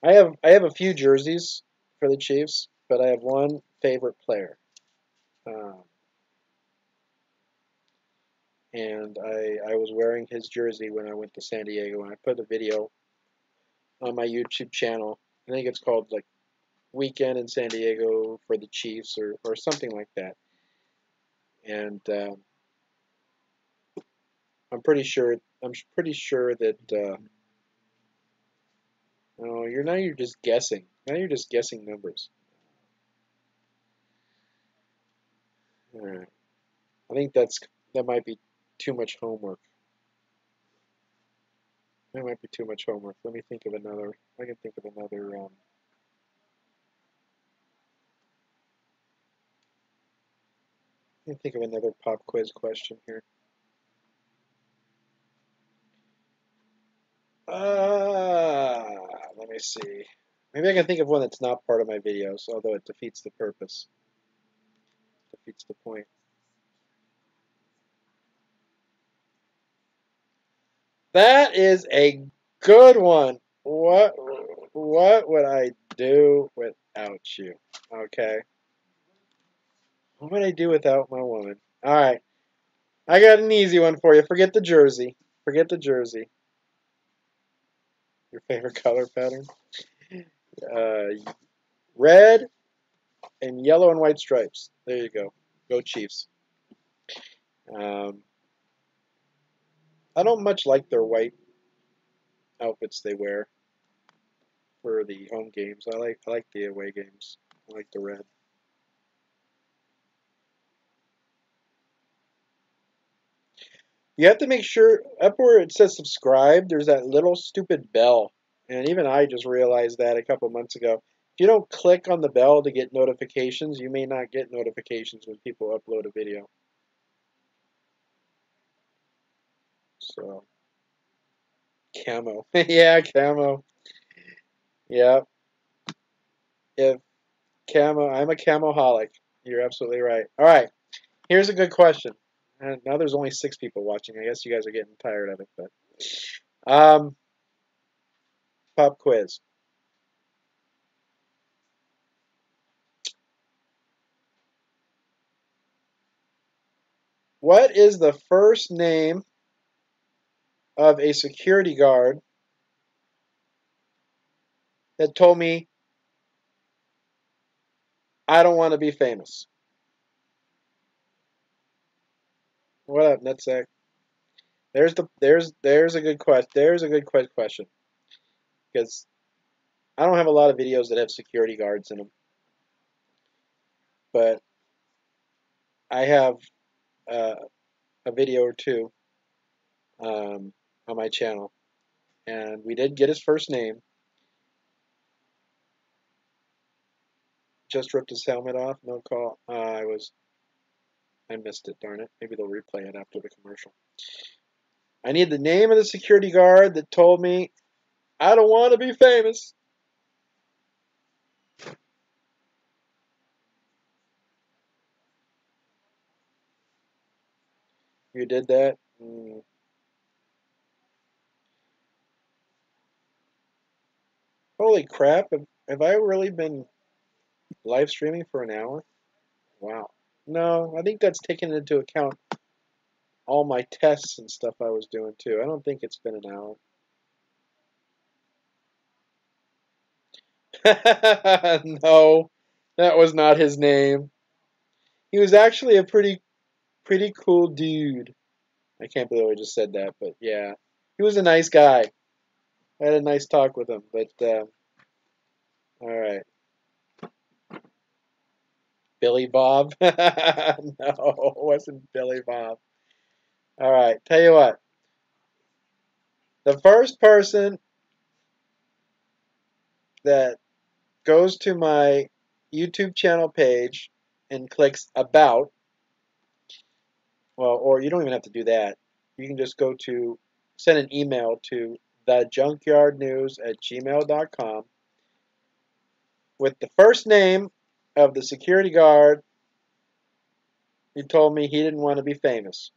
I have a few jerseys for the Chiefs, but I have one favorite player. And I was wearing his jersey when I went to San Diego, and I put a video on my YouTube channel. I think it's called like Weekend in San Diego for the Chiefs or something like that. And I'm pretty sure that oh, you're just guessing. Now you're just guessing numbers. I think that might be too much homework. That might be too much homework. Let me think of another. I can think of another. Let me think of another pop quiz question here. Let me see. Maybe I can think of one that's not part of my videos, although it defeats the purpose. Defeats the point. That is a good one. What would I do without you? Okay. What would I do without my woman? All right. I got an easy one for you. Forget the jersey. Forget the jersey. Your favorite color pattern? Red and yellow and white stripes. There you go. Go Chiefs. I don't much like their white outfits they wear for the home games. I like the away games. I like the red. You have to make sure up where it says subscribe, there's that little stupid bell. And even I just realized that a couple months ago. If you don't click on the bell to get notifications, you may not get notifications when people upload a video. So, camo. Yeah, camo. Yeah. If camo, I'm a camoholic. You're absolutely right. All right. Here's a good question. And now there's only 6 people watching. I guess you guys are getting tired of it, but pop quiz. What is the first name of a security guard that told me I don't want to be famous? What up, nutsack? There's a good question. There's a good question because I don't have a lot of videos that have security guards in them, but I have uh, a video or two on my channel, and we did get his first name. Just ripped his helmet off. No call. I missed it. Darn it. Maybe they'll replay it after the commercial. I need the name of the security guard that told me I don't want to be famous. You did that? Holy crap. Have I really been live streaming for an hour? Wow. No, I think that's taken into account all my tests and stuff I was doing too. I don't think it's been an hour. No, that was not his name. He was actually a pretty cool dude. I can't believe I just said that, but yeah. He was a nice guy. I had a nice talk with him, but alright. Billy Bob? No, it wasn't Billy Bob. Alright, tell you what. The first person that goes to my YouTube channel page and clicks about, well, or you don't even have to do that. You can just go to, send an email to thejunkyardnews@gmail.com with the first name of the security guard who told me he didn't want to be famous.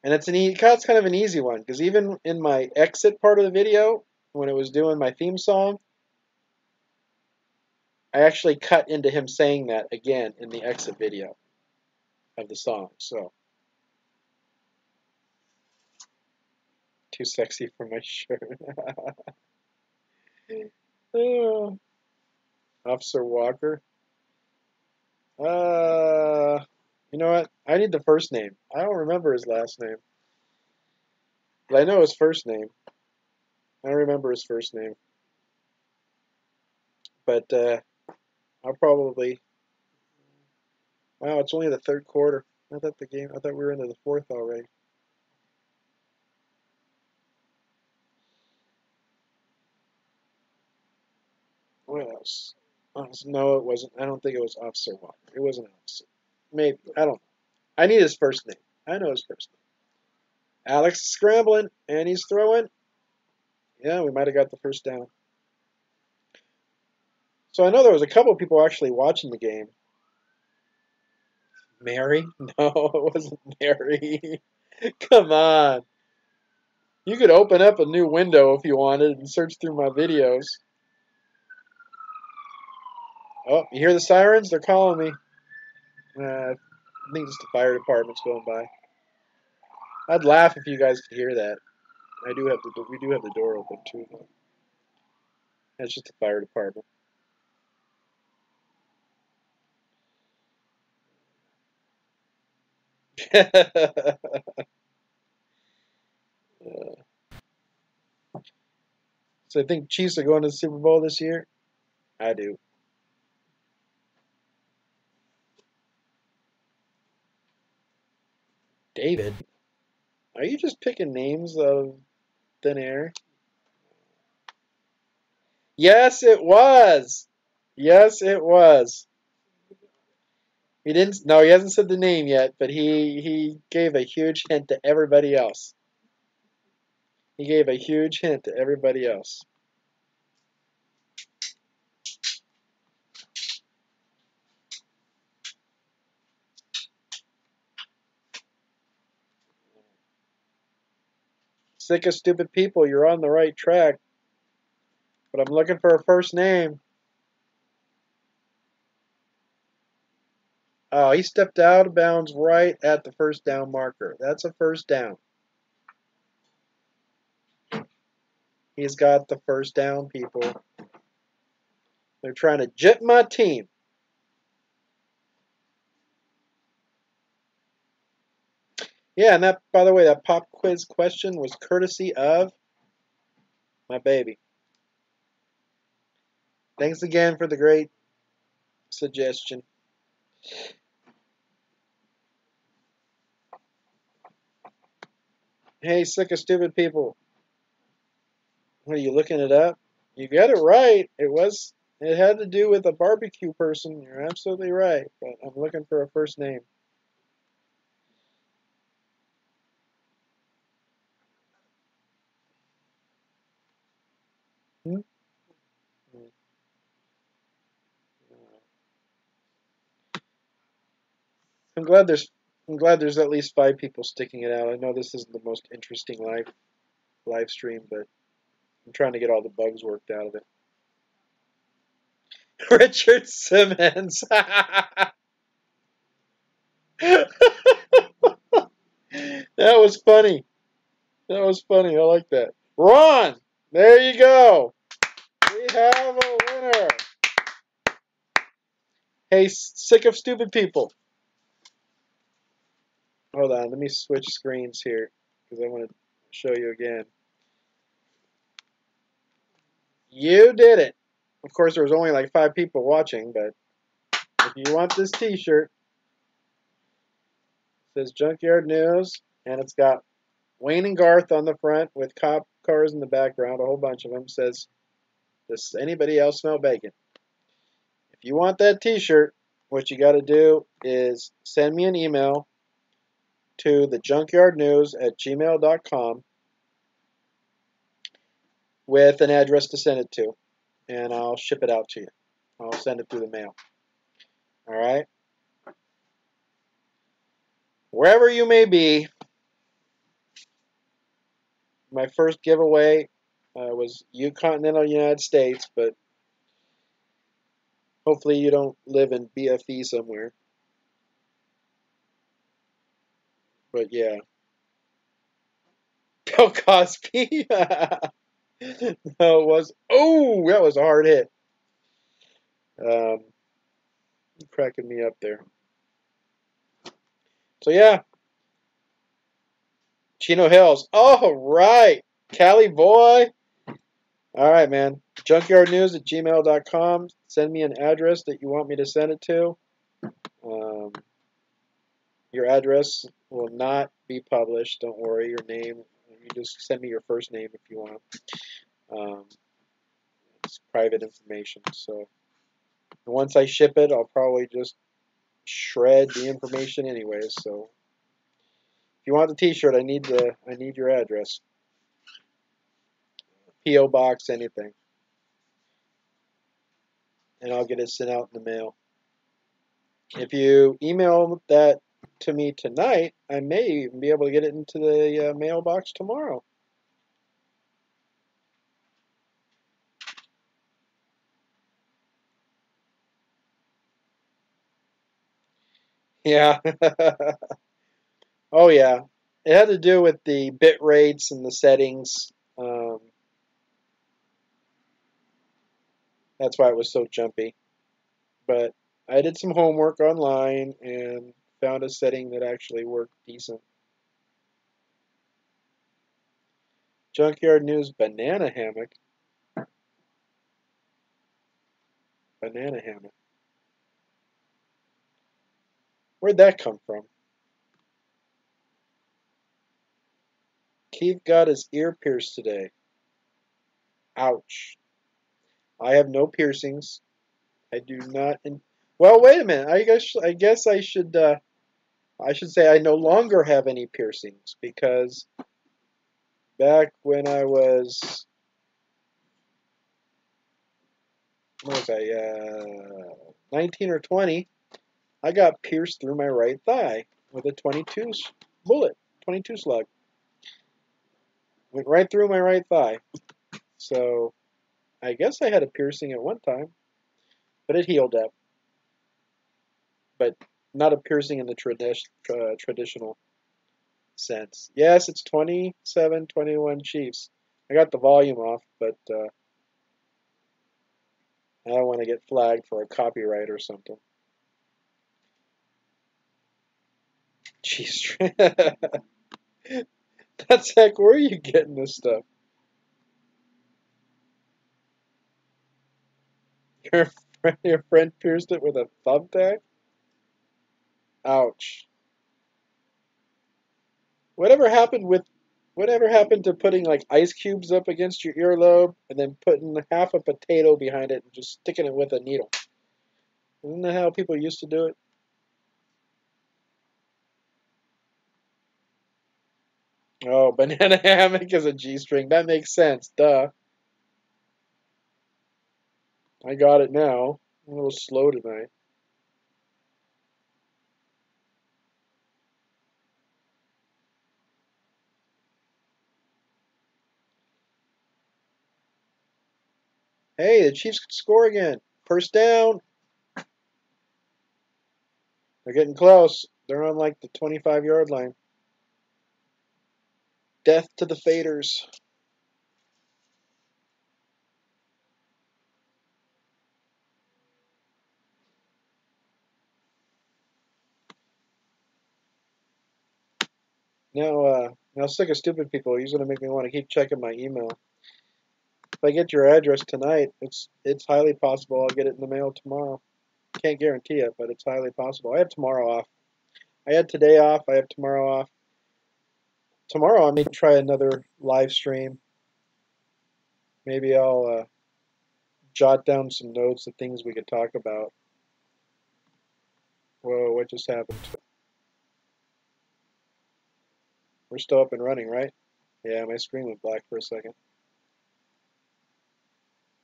And it's kind of an easy one, because even in my exit part of the video, when it was doing my theme song, I actually cut into him saying that again in the exit video of the song. So, too sexy for my shirt. Oh, Officer Walker. You know what? I need the first name. I don't remember his last name. But I know his first name. I don't remember his first name. But I'll probably... Wow, it's only the third quarter. I thought we were into the fourth already. What else? No, it wasn't. I don't think it was Officer Walker. It wasn't Officer. Maybe. I don't know. I need his first name. I know his first name. Alex is scrambling, and he's throwing. Yeah, we might have got the first down. So I know there was a couple of people actually watching the game. Mary? No, it wasn't Mary. Come on. You could open up a new window if you wanted and search through my videos. Oh, you hear the sirens? They're calling me. I think it's the fire department's going by. I'd laugh if you guys could hear that. We do have the door open too, though. That's just the fire department. So I think Chiefs are going to the Super Bowl this year? I do. David? Are you just picking names of thin air? Yes, it was. Yes, it was. He didn't. No, he hasn't said the name yet, but he gave a huge hint to everybody else. He gave a huge hint to everybody else. Sick of stupid people. You're on the right track, but I'm looking for a first name. Oh, he stepped out of bounds right at the first down marker. That's a first down. He's got the first down, people. They're trying to jip my team. Yeah, and that, by the way, that pop quiz question was courtesy of my baby. Thanks again for the great suggestion. Hey, sick of stupid people. What, are you looking it up? You got it right. It had to do with a barbecue person. You're absolutely right. But I'm looking for a first name. Hmm? I'm glad there's at least 5 people sticking it out. I know this isn't the most interesting live stream, but I'm trying to get all the bugs worked out of it. Richard Simmons. That was funny. That was funny. I like that. Ron, there you go. We have a winner. Hey, sick of stupid people. Hold on, let me switch screens here because I want to show you again. You did it. Of course, there was only like 5 people watching, but if you want this T-shirt, it says Junkyard News, and it's got Wayne and Garth on the front with cop cars in the background, a whole bunch of them. It says, does anybody else smell bacon? If you want that T-shirt, what you got to do is send me an email to thejunkyardnews@gmail.com with an address to send it to, and I'll ship it out to you. I'll send it through the mail. All right? Wherever you may be, my first giveaway was continental United States, but hopefully you don't live in BFE somewhere. But yeah. Bill Cosby. No, it was. Oh, that was a hard hit. Cracking me up there. So yeah, Chino Hills. All right, Cali boy. All right, man. Junkyardnews@gmail.com. Send me an address that you want me to send it to. Your address will not be published. Don't worry. Your name. You just send me your first name if you want. It's private information. So once I ship it, I'll probably just shred the information anyways. So if you want the T-shirt, I need your address. P.O. box, anything, and I'll get it sent out in the mail. If you email that to me tonight, I may even be able to get it into the mailbox tomorrow. Yeah. Oh yeah. It had to do with the bit rates and the settings. That's why it was so jumpy. But I did some homework online and found a setting that actually worked decent. Junkyard News banana hammock. Banana hammock. Where'd that come from? Keith got his ear pierced today. Ouch. I have no piercings. I do not. Well, wait a minute. I guess I should say I no longer have any piercings because back when I was, what was I, 19 or 20, I got pierced through my right thigh with a 22 bullet, 22 slug. Went right through my right thigh. So I guess I had a piercing at one time, but it healed up. But not a piercing in the traditional sense. Yes, it's 2721 Chiefs. I got the volume off, but I don't want to get flagged for a copyright or something. Jeez. That's heck, where are you getting this stuff? Your friend pierced it with a thumbtack? Ouch. Whatever happened with Whatever happened to putting like ice cubes up against your earlobe and then putting half a potato behind it and just sticking it with a needle? Isn't that how people used to do it? Oh, banana hammock is a G-string. That makes sense. Duh. I got it now. I'm a little slow tonight. Hey, the Chiefs could score again. First down. They're getting close. They're on like the 25-yard line. Death to the faders. Now sick of stupid people. He's gonna make me want to keep checking my email. If I get your address tonight, it's highly possible I'll get it in the mail tomorrow. Can't guarantee it, but it's highly possible. I have tomorrow off. I had today off. I have tomorrow off. Tomorrow I may try another live stream. Maybe I'll jot down some notes of things we could talk about. Whoa, what just happened? We're still up and running, right? Yeah, my screen went black for a second.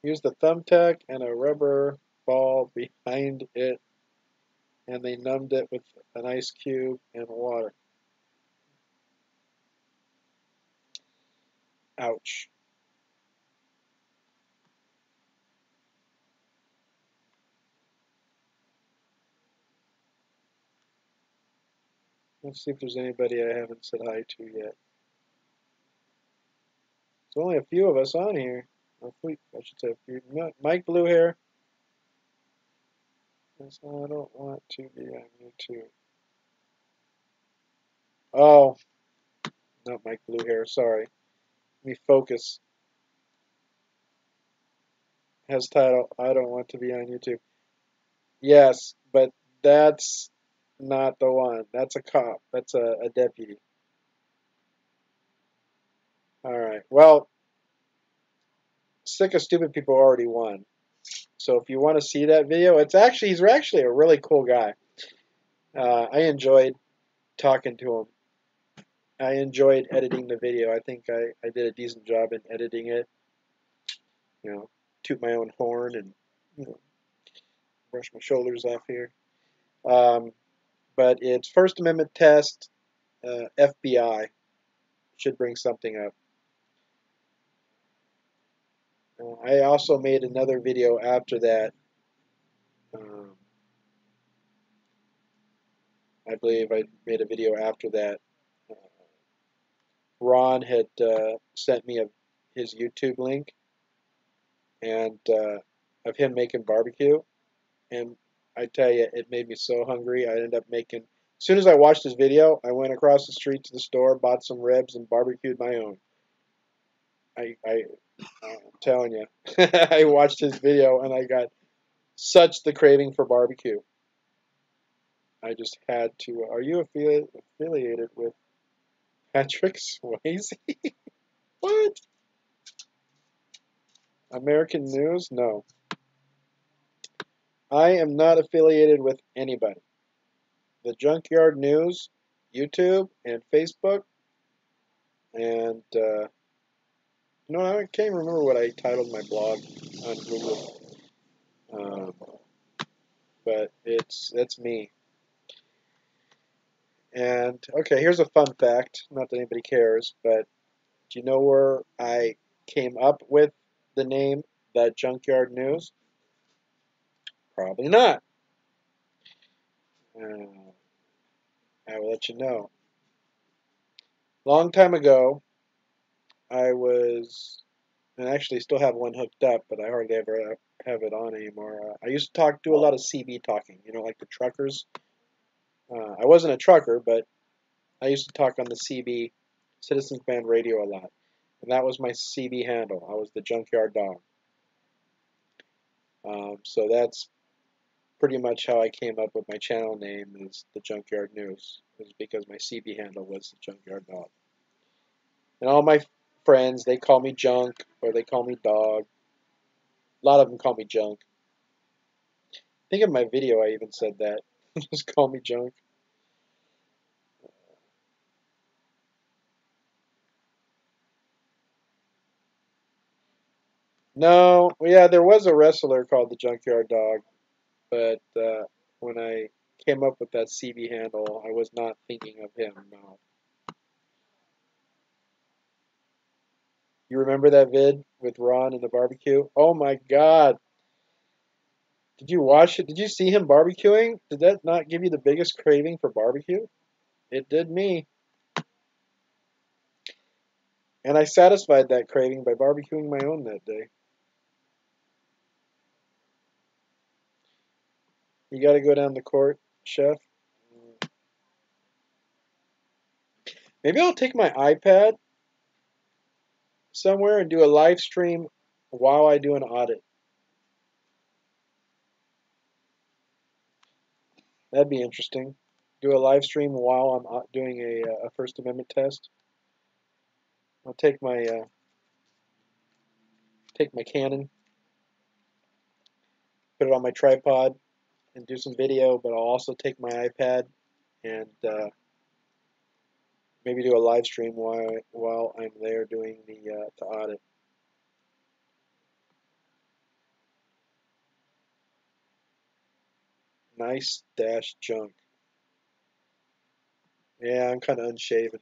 Use the thumbtack and a rubber ball behind it, and they numbed it with an ice cube and water. Ouch. Let's see if there's anybody I haven't said hi to yet. There's only a few of us on here. I should say a few. Mike Blue Hair. Yes, I don't want to be on YouTube. Oh, not Mike Blue Hair. Sorry. Let me focus. Has title. I don't want to be on YouTube. Yes, but that's not the one. That's a cop. That's a deputy. All right. Well, sick of stupid people already won. So if you want to see that video, he's actually a really cool guy. I enjoyed talking to him. I enjoyed editing the video. I think I did a decent job in editing it. You know, toot my own horn and brush my shoulders off here. Um, but it's First Amendment test. FBI should bring something up. I also made another video after that. Um, I believe I made a video after that. Uh, Ron had sent me his YouTube link and of him making barbecue, and I tell you, it made me so hungry. I ended up making. As soon as I watched his video, I went across the street to the store, bought some ribs, and barbecued my own. I'm telling you, I watched his video and I got such the craving for barbecue. I just had to. Are you affiliated with Patrick Swayze? What? American News? No. I am not affiliated with anybody. The Junkyard News, YouTube, and Facebook, and I can't remember what I titled my blog on Google, but that's me. And okay, here's a fun fact. Not that anybody cares, but do you know where I came up with the name The Junkyard News? Probably not. I will let you know. Long time ago, I was, and I actually still have one hooked up, but I hardly ever have it on anymore. I used to do a lot of CB talking, like the truckers. I wasn't a trucker, but I used to talk on the CB, Citizens Band Radio, a lot. And that was my CB handle. I was the Junkyard Dog. So that's pretty much how I came up with my channel name is the Junkyard News. It was because my CB handle was the Junkyard Dog. And all my friends, they call me Junk or they call me Dog. A lot of them call me Junk. I think in my video I even said that. Just call me Junk. No, yeah, there was a wrestler called the Junkyard Dog, but when I came up with that CB handle, I was not thinking of him, no. You remember that vid with Ron and the barbecue? Oh my God. Did you watch it? Did you see him barbecuing? Did that not give you the biggest craving for barbecue? It did me. And I satisfied that craving by barbecuing my own that day. You got to go down the court, chef. Maybe I'll take my iPad somewhere and do a live stream while I do an audit. That'd be interesting. Do a live stream while I'm doing a First Amendment test. I'll take my Canon, put it on my tripod, and do some video. But I'll also take my iPad and maybe do a live stream while I'm there doing the audit. Nice dash junk. Yeah, I'm kind of unshaven.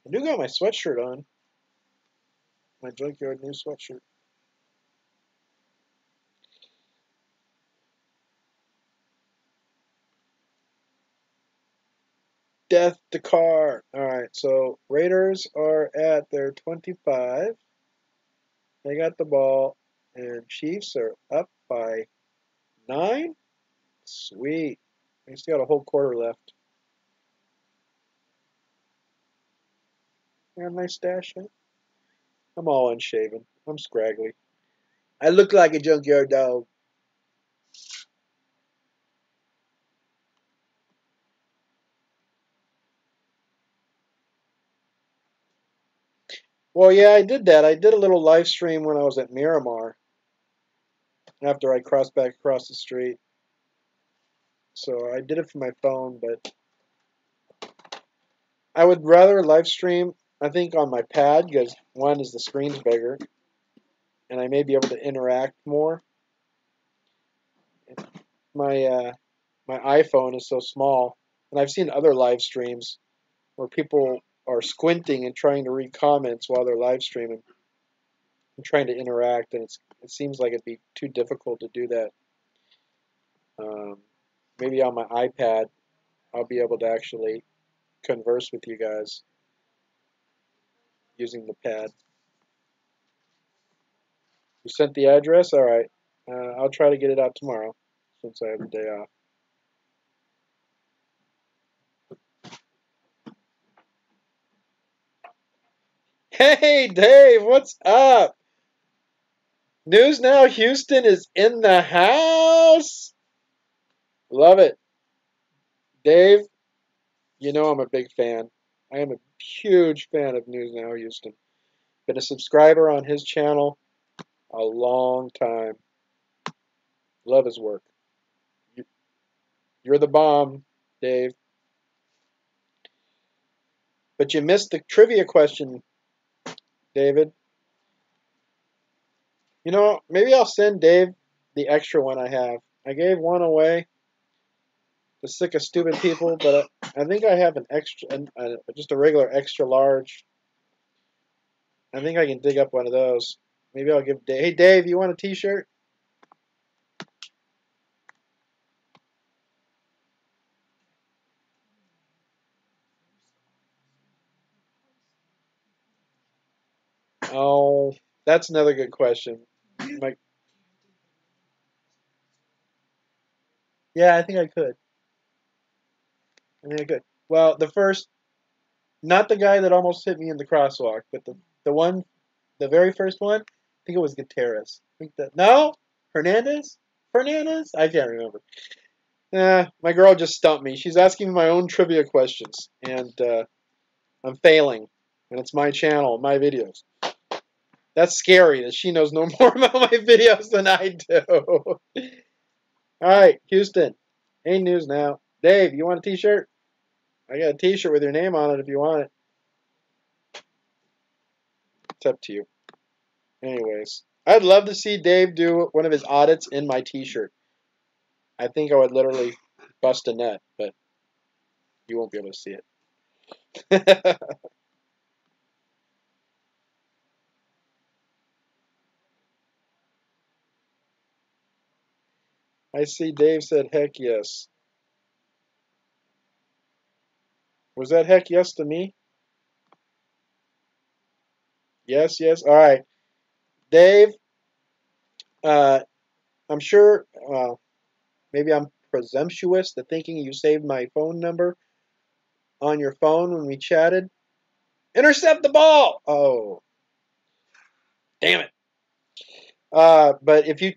I do got my sweatshirt on. My Junkyard News sweatshirt. Death to car. Alright, so Raiders are at their 25. They got the ball. And Chiefs are up by 9. Sweet. We still got a whole quarter left. Got a nice stash in. I'm all unshaven. I'm scraggly. I look like a junkyard dog. Well, yeah, I did that. I did a little live stream when I was at Miramar after I crossed back across the street. So I did it from my phone, but I would rather live stream, I think, on my pad because one is the screen's bigger and I may be able to interact more. My my iPhone is so small, and I've seen other live streams where people are squinting and trying to read comments while they're live streaming and trying to interact, and it seems like it'd be too difficult to do that. Maybe on my iPad, I'll be able to actually converse with you guys using the pad. You sent the address? All right. I'll try to get it out tomorrow since I have the day off. Hey, Dave, what's up? News Now Houston is in the house. Love it. Dave, you know I'm a big fan. I am a huge fan of News Now Houston. Been a subscriber on his channel a long time. Love his work. You're the bomb, Dave. But you missed the trivia question, David. You know, maybe I'll send Dave the extra one I have. I gave one away to sick of stupid people, but I think I have an extra, just a regular extra large. I think I can dig up one of those. Maybe I'll give Dave. Hey, Dave, you want a T-shirt? Oh, that's another good question. Mike. Yeah, I think I could. I think I could. Well, the first, not the guy that almost hit me in the crosswalk, but the one, the very first one. I think it was Gutierrez. I think that no, Hernandez. Fernandez. I can't remember. My girl just stumped me. She's asking me my own trivia questions, and I'm failing. And it's my channel, my videos. That's scary that she knows no more about my videos than I do. All right, Houston. Hey, news now. Dave, you want a T-shirt? I got a T-shirt with your name on it if you want it. It's up to you. Anyways, I'd love to see Dave do one of his audits in my T-shirt. I think I would literally bust a nut, but you won't be able to see it. I see Dave said heck yes. Was that heck yes to me? Yes, yes. All right. Dave, I'm sure, maybe I'm presumptuous to thinking you saved my phone number on your phone when we chatted. Intercept the ball! Oh, damn it. But if you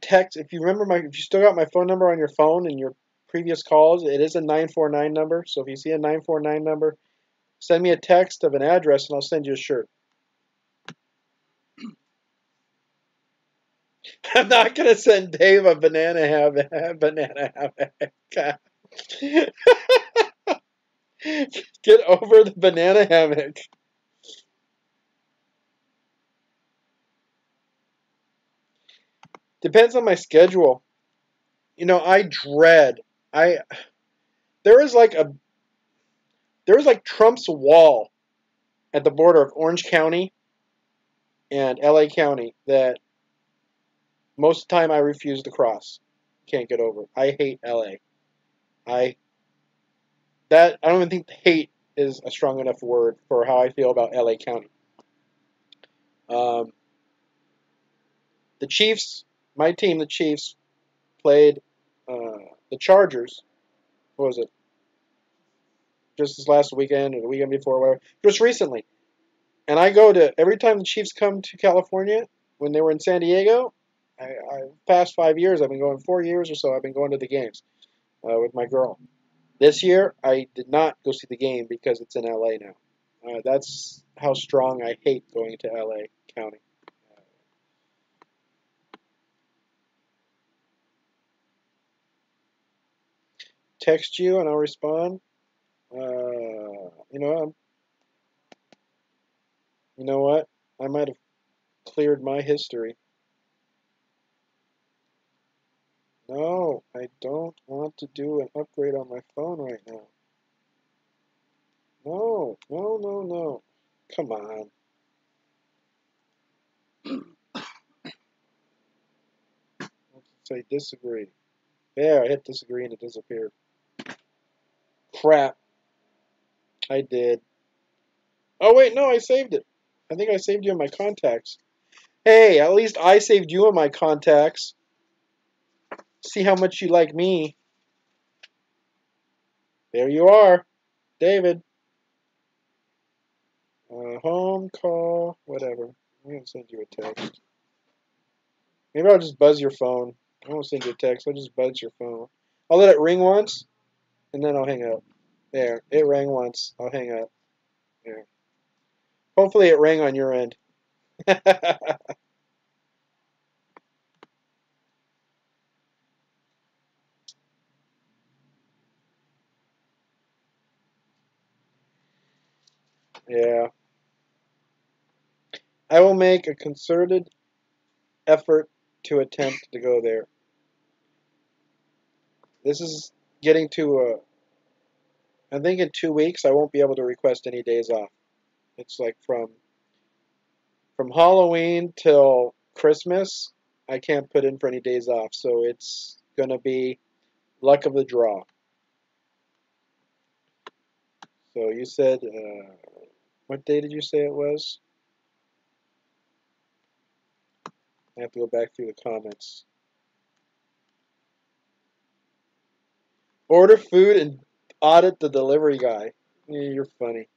remember if you still got my phone number on your phone in your previous calls, it is a 949 number. So if you see a 949 number, send me a text of an address and I'll send you a shirt. I'm not gonna send Dave a banana hammock. Get over the banana hammock. Depends on my schedule. You know, I there is like a there is like Trump's wall at the border of Orange County and LA County that most of the time I refuse to cross. Can't get over. I hate LA. I I don't even think hate is a strong enough word for how I feel about LA County. Um, the Chiefs, my team, the Chiefs, played the Chargers. What was it? Just this last weekend or the weekend before, whatever. Just recently. And I go to every time the Chiefs come to California when they were in San Diego. Past 5 years, I've been going 4 years or so. I've been going to the games with my girl. This year, I did not go see the game because it's in LA now. That's how strong I hate going to LA County. Text you and I'll respond. You know what? I might have cleared my history. No, I don't want to do an upgrade on my phone right now. No, no, no, no. Come on. Let's say disagree. There, I hit disagree and it disappeared. Crap. I did. Oh, wait, no, I saved it. I think I saved you in my contacts. Hey, at least I saved you in my contacts. See how much you like me. There you are, David. Home call, whatever. I'm going to send you a text. Maybe I'll just buzz your phone. I won't send you a text. I'll just buzz your phone. I'll let it ring once, and then I'll hang up. There, it rang once. I'll hang up. There. Hopefully it rang on your end. Yeah. I will make a concerted effort to attempt to go there. This is getting to I think in 2 weeks I won't be able to request any days off. It's like from Halloween till Christmas, I can't put in for any days off. So it's gonna be luck of the draw. So you said, what day did you say it was? I have to go back through the comments. Order food and audit the delivery guy. Yeah, you're funny.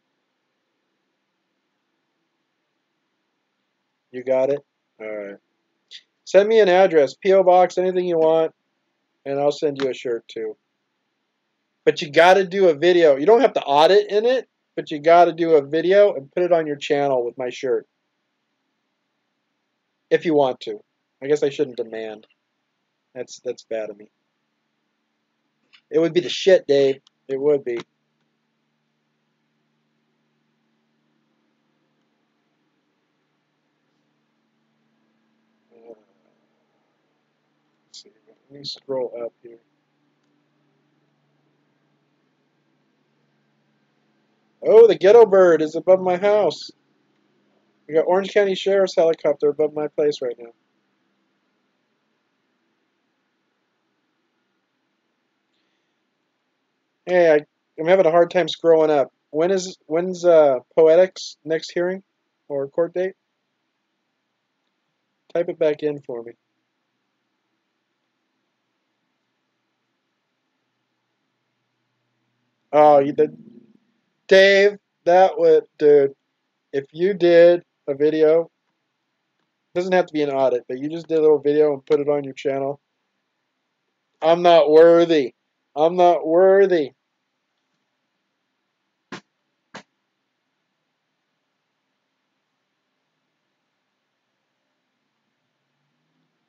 You got it? Alright. Send me an address, P.O. Box, anything you want, and I'll send you a shirt too. But you gotta do a video. You don't have to audit in it, but you gotta do a video and put it on your channel with my shirt. If you want to. I guess I shouldn't demand. That's bad of me. It would be the shit, Dave. It would be. Let's see. Let me scroll up here. Oh, the ghetto bird is above my house. We got Orange County Sheriff's helicopter above my place right now. Hey, I'm having a hard time scrolling up. When's Poetics next hearing or court date? Type it back in for me. Oh, you did, Dave. That would, dude. If you did a video, it doesn't have to be an audit, but you just did a little video and put it on your channel. I'm not worthy. I'm not worthy.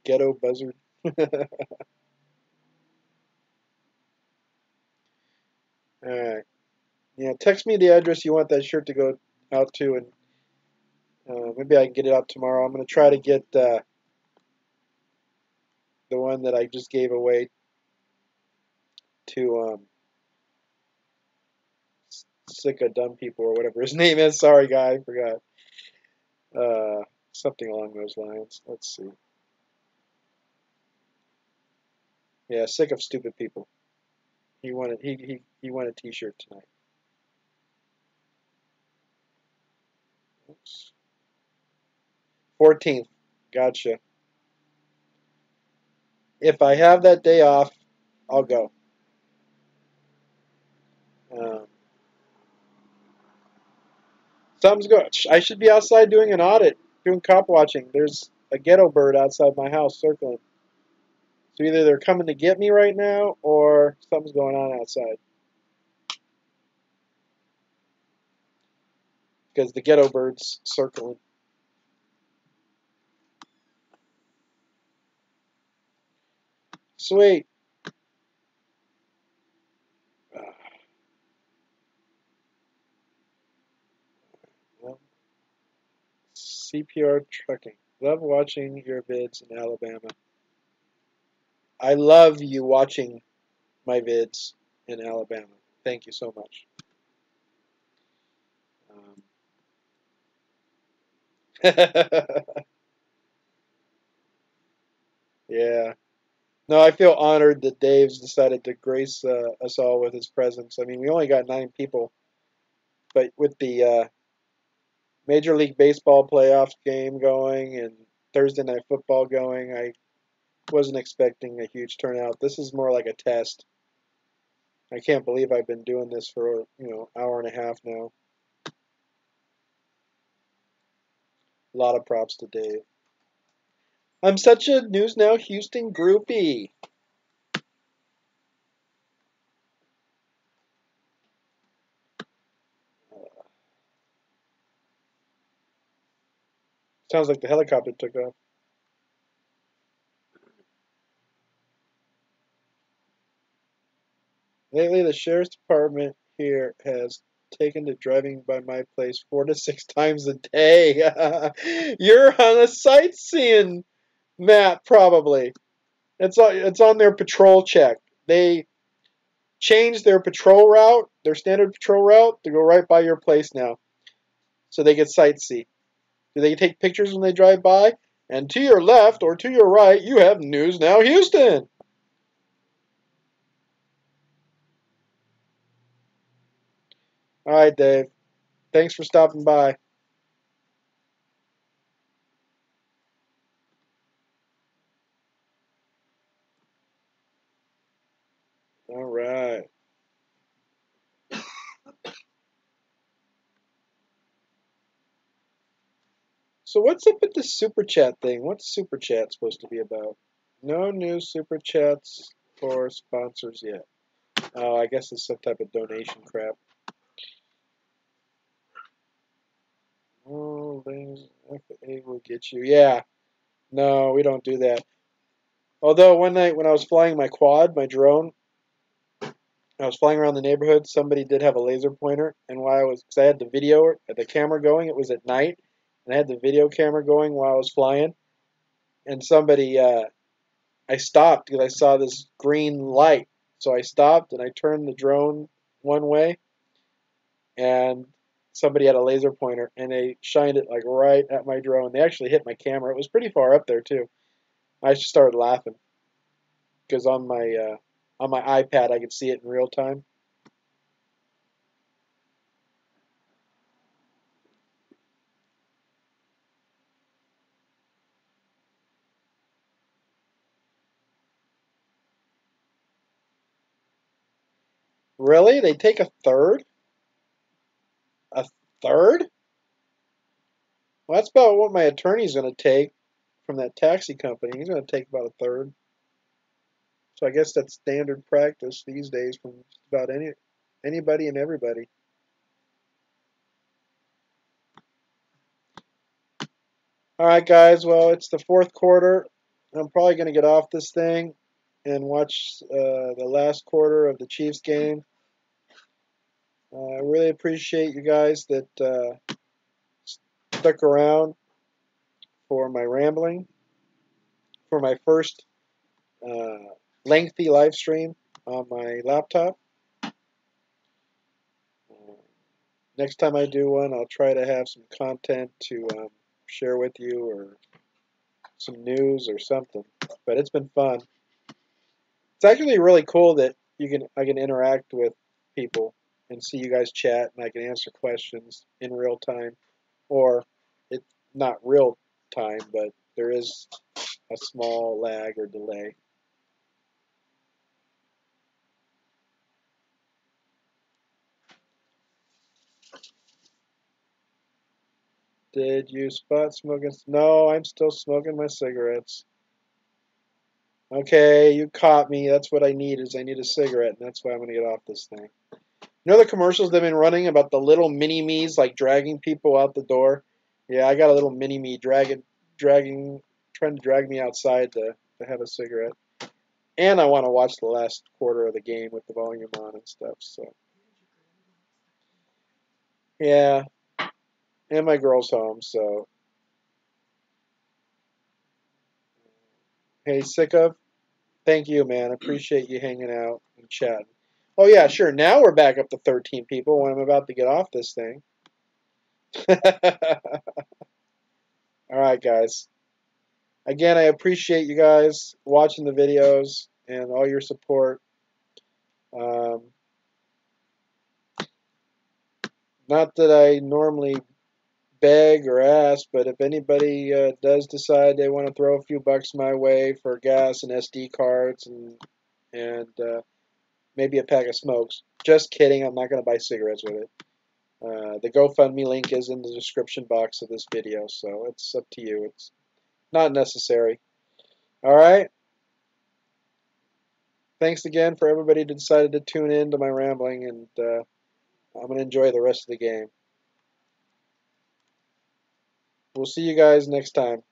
Ghetto buzzard. Alright. Yeah, text me the address you want that shirt to go out to, and maybe I can get it out tomorrow. I'm going to try to get the one that I just gave away to Sick of Dumb People or whatever his name is. Sorry, guy, I forgot. Something along those lines. Let's see. Yeah, Sick of Stupid People. He wanted he won a T-shirt tonight. Oops. 14th. Gotcha. If I have that day off, I'll go. Um, Something's good. I should be outside doing an audit, doing cop watching. There's a ghetto bird outside my house circling. So either they're coming to get me right now, or something's going on outside. Because the ghetto bird's circling. Sweet. Well, CPR trucking. Love watching your vids in Alabama. I love you watching my vids in Alabama. Thank you so much. Yeah. No, I feel honored that Dave's decided to grace us all with his presence. I mean, we only got 9 people, but with the Major League Baseball playoffs game going and Thursday Night Football going, I wasn't expecting a huge turnout. This is more like a test. I can't believe I've been doing this for, hour and a half now. A lot of props to Dave. I'm such a News Now Houston groupie. Sounds like the helicopter took off. Lately, the sheriff's department here has taken to driving by my place 4 to 6 times a day. You're on a sightseeing map, probably. It's on their patrol check. They changed their patrol route, their standard patrol route, to go right by your place now, so they get sightsee. Do they take pictures when they drive by? And to your left or to your right, you have News Now Houston. All right, Dave. Thanks for stopping by. All right. So what's up with the super chat thing? What's super chat supposed to be about? No new super chats for sponsors yet. Oh, I guess it's some type of donation crap. Oh, FA will get you. Yeah. No, we don't do that. Although one night when I was flying my quad, my drone, I was flying around the neighborhood, somebody did have a laser pointer, and because I had the camera going, it was at night, and I had the video camera going while I was flying, and I stopped because I saw this green light, so I stopped and I turned the drone one way, and somebody had a laser pointer, and they shined it like right at my drone. They actually hit my camera. It was pretty far up there too. I just started laughing because on my iPad I could see it in real time. Really? They take a third? A third? Well, that's about what my attorney's going to take from that taxi company. He's going to take about a third. So I guess that's standard practice these days from just about anybody and everybody. All right, guys. Well, it's the fourth quarter. I'm probably going to get off this thing and watch the last quarter of the Chiefs game. I really appreciate you guys that stuck around for my rambling, for my first uh, lengthy live stream on my laptop. Next time I do one, I'll try to have some content to share with you, or some news or something. But it's been fun. It's actually really cool that I can interact with people and see you guys chat, and I can answer questions in real time, or it's not real time, but there is a small lag or delay. Did you spot smoking? No, I'm still smoking my cigarettes. Okay, you caught me. That's what I need I need a cigarette, and that's why I'm going to get off this thing. You know the commercials they've been running about the little mini-me's like dragging people out the door? Yeah, I got a little mini-me trying to drag me outside to have a cigarette. And I want to watch the last quarter of the game with the volume on and stuff, so. Yeah, and my girl's home, so. Hey, Sicko, thank you, man. I appreciate you hanging out and chatting. Oh, yeah, sure. Now we're back up to 13 people when I'm about to get off this thing. All right, guys. Again, I appreciate you guys watching the videos and all your support. Um, Not that I normally beg or ask, but if anybody does decide they want to throw a few bucks my way for gas and SD cards and maybe a pack of smokes, just kidding. I'm not going to buy cigarettes with it. The GoFundMe link is in the description box of this video, so it's up to you. It's not necessary. All right. Thanks again for everybody that decided to tune in to my rambling, and I'm going to enjoy the rest of the game. We'll see you guys next time.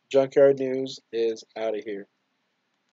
Junkyard News is out of here.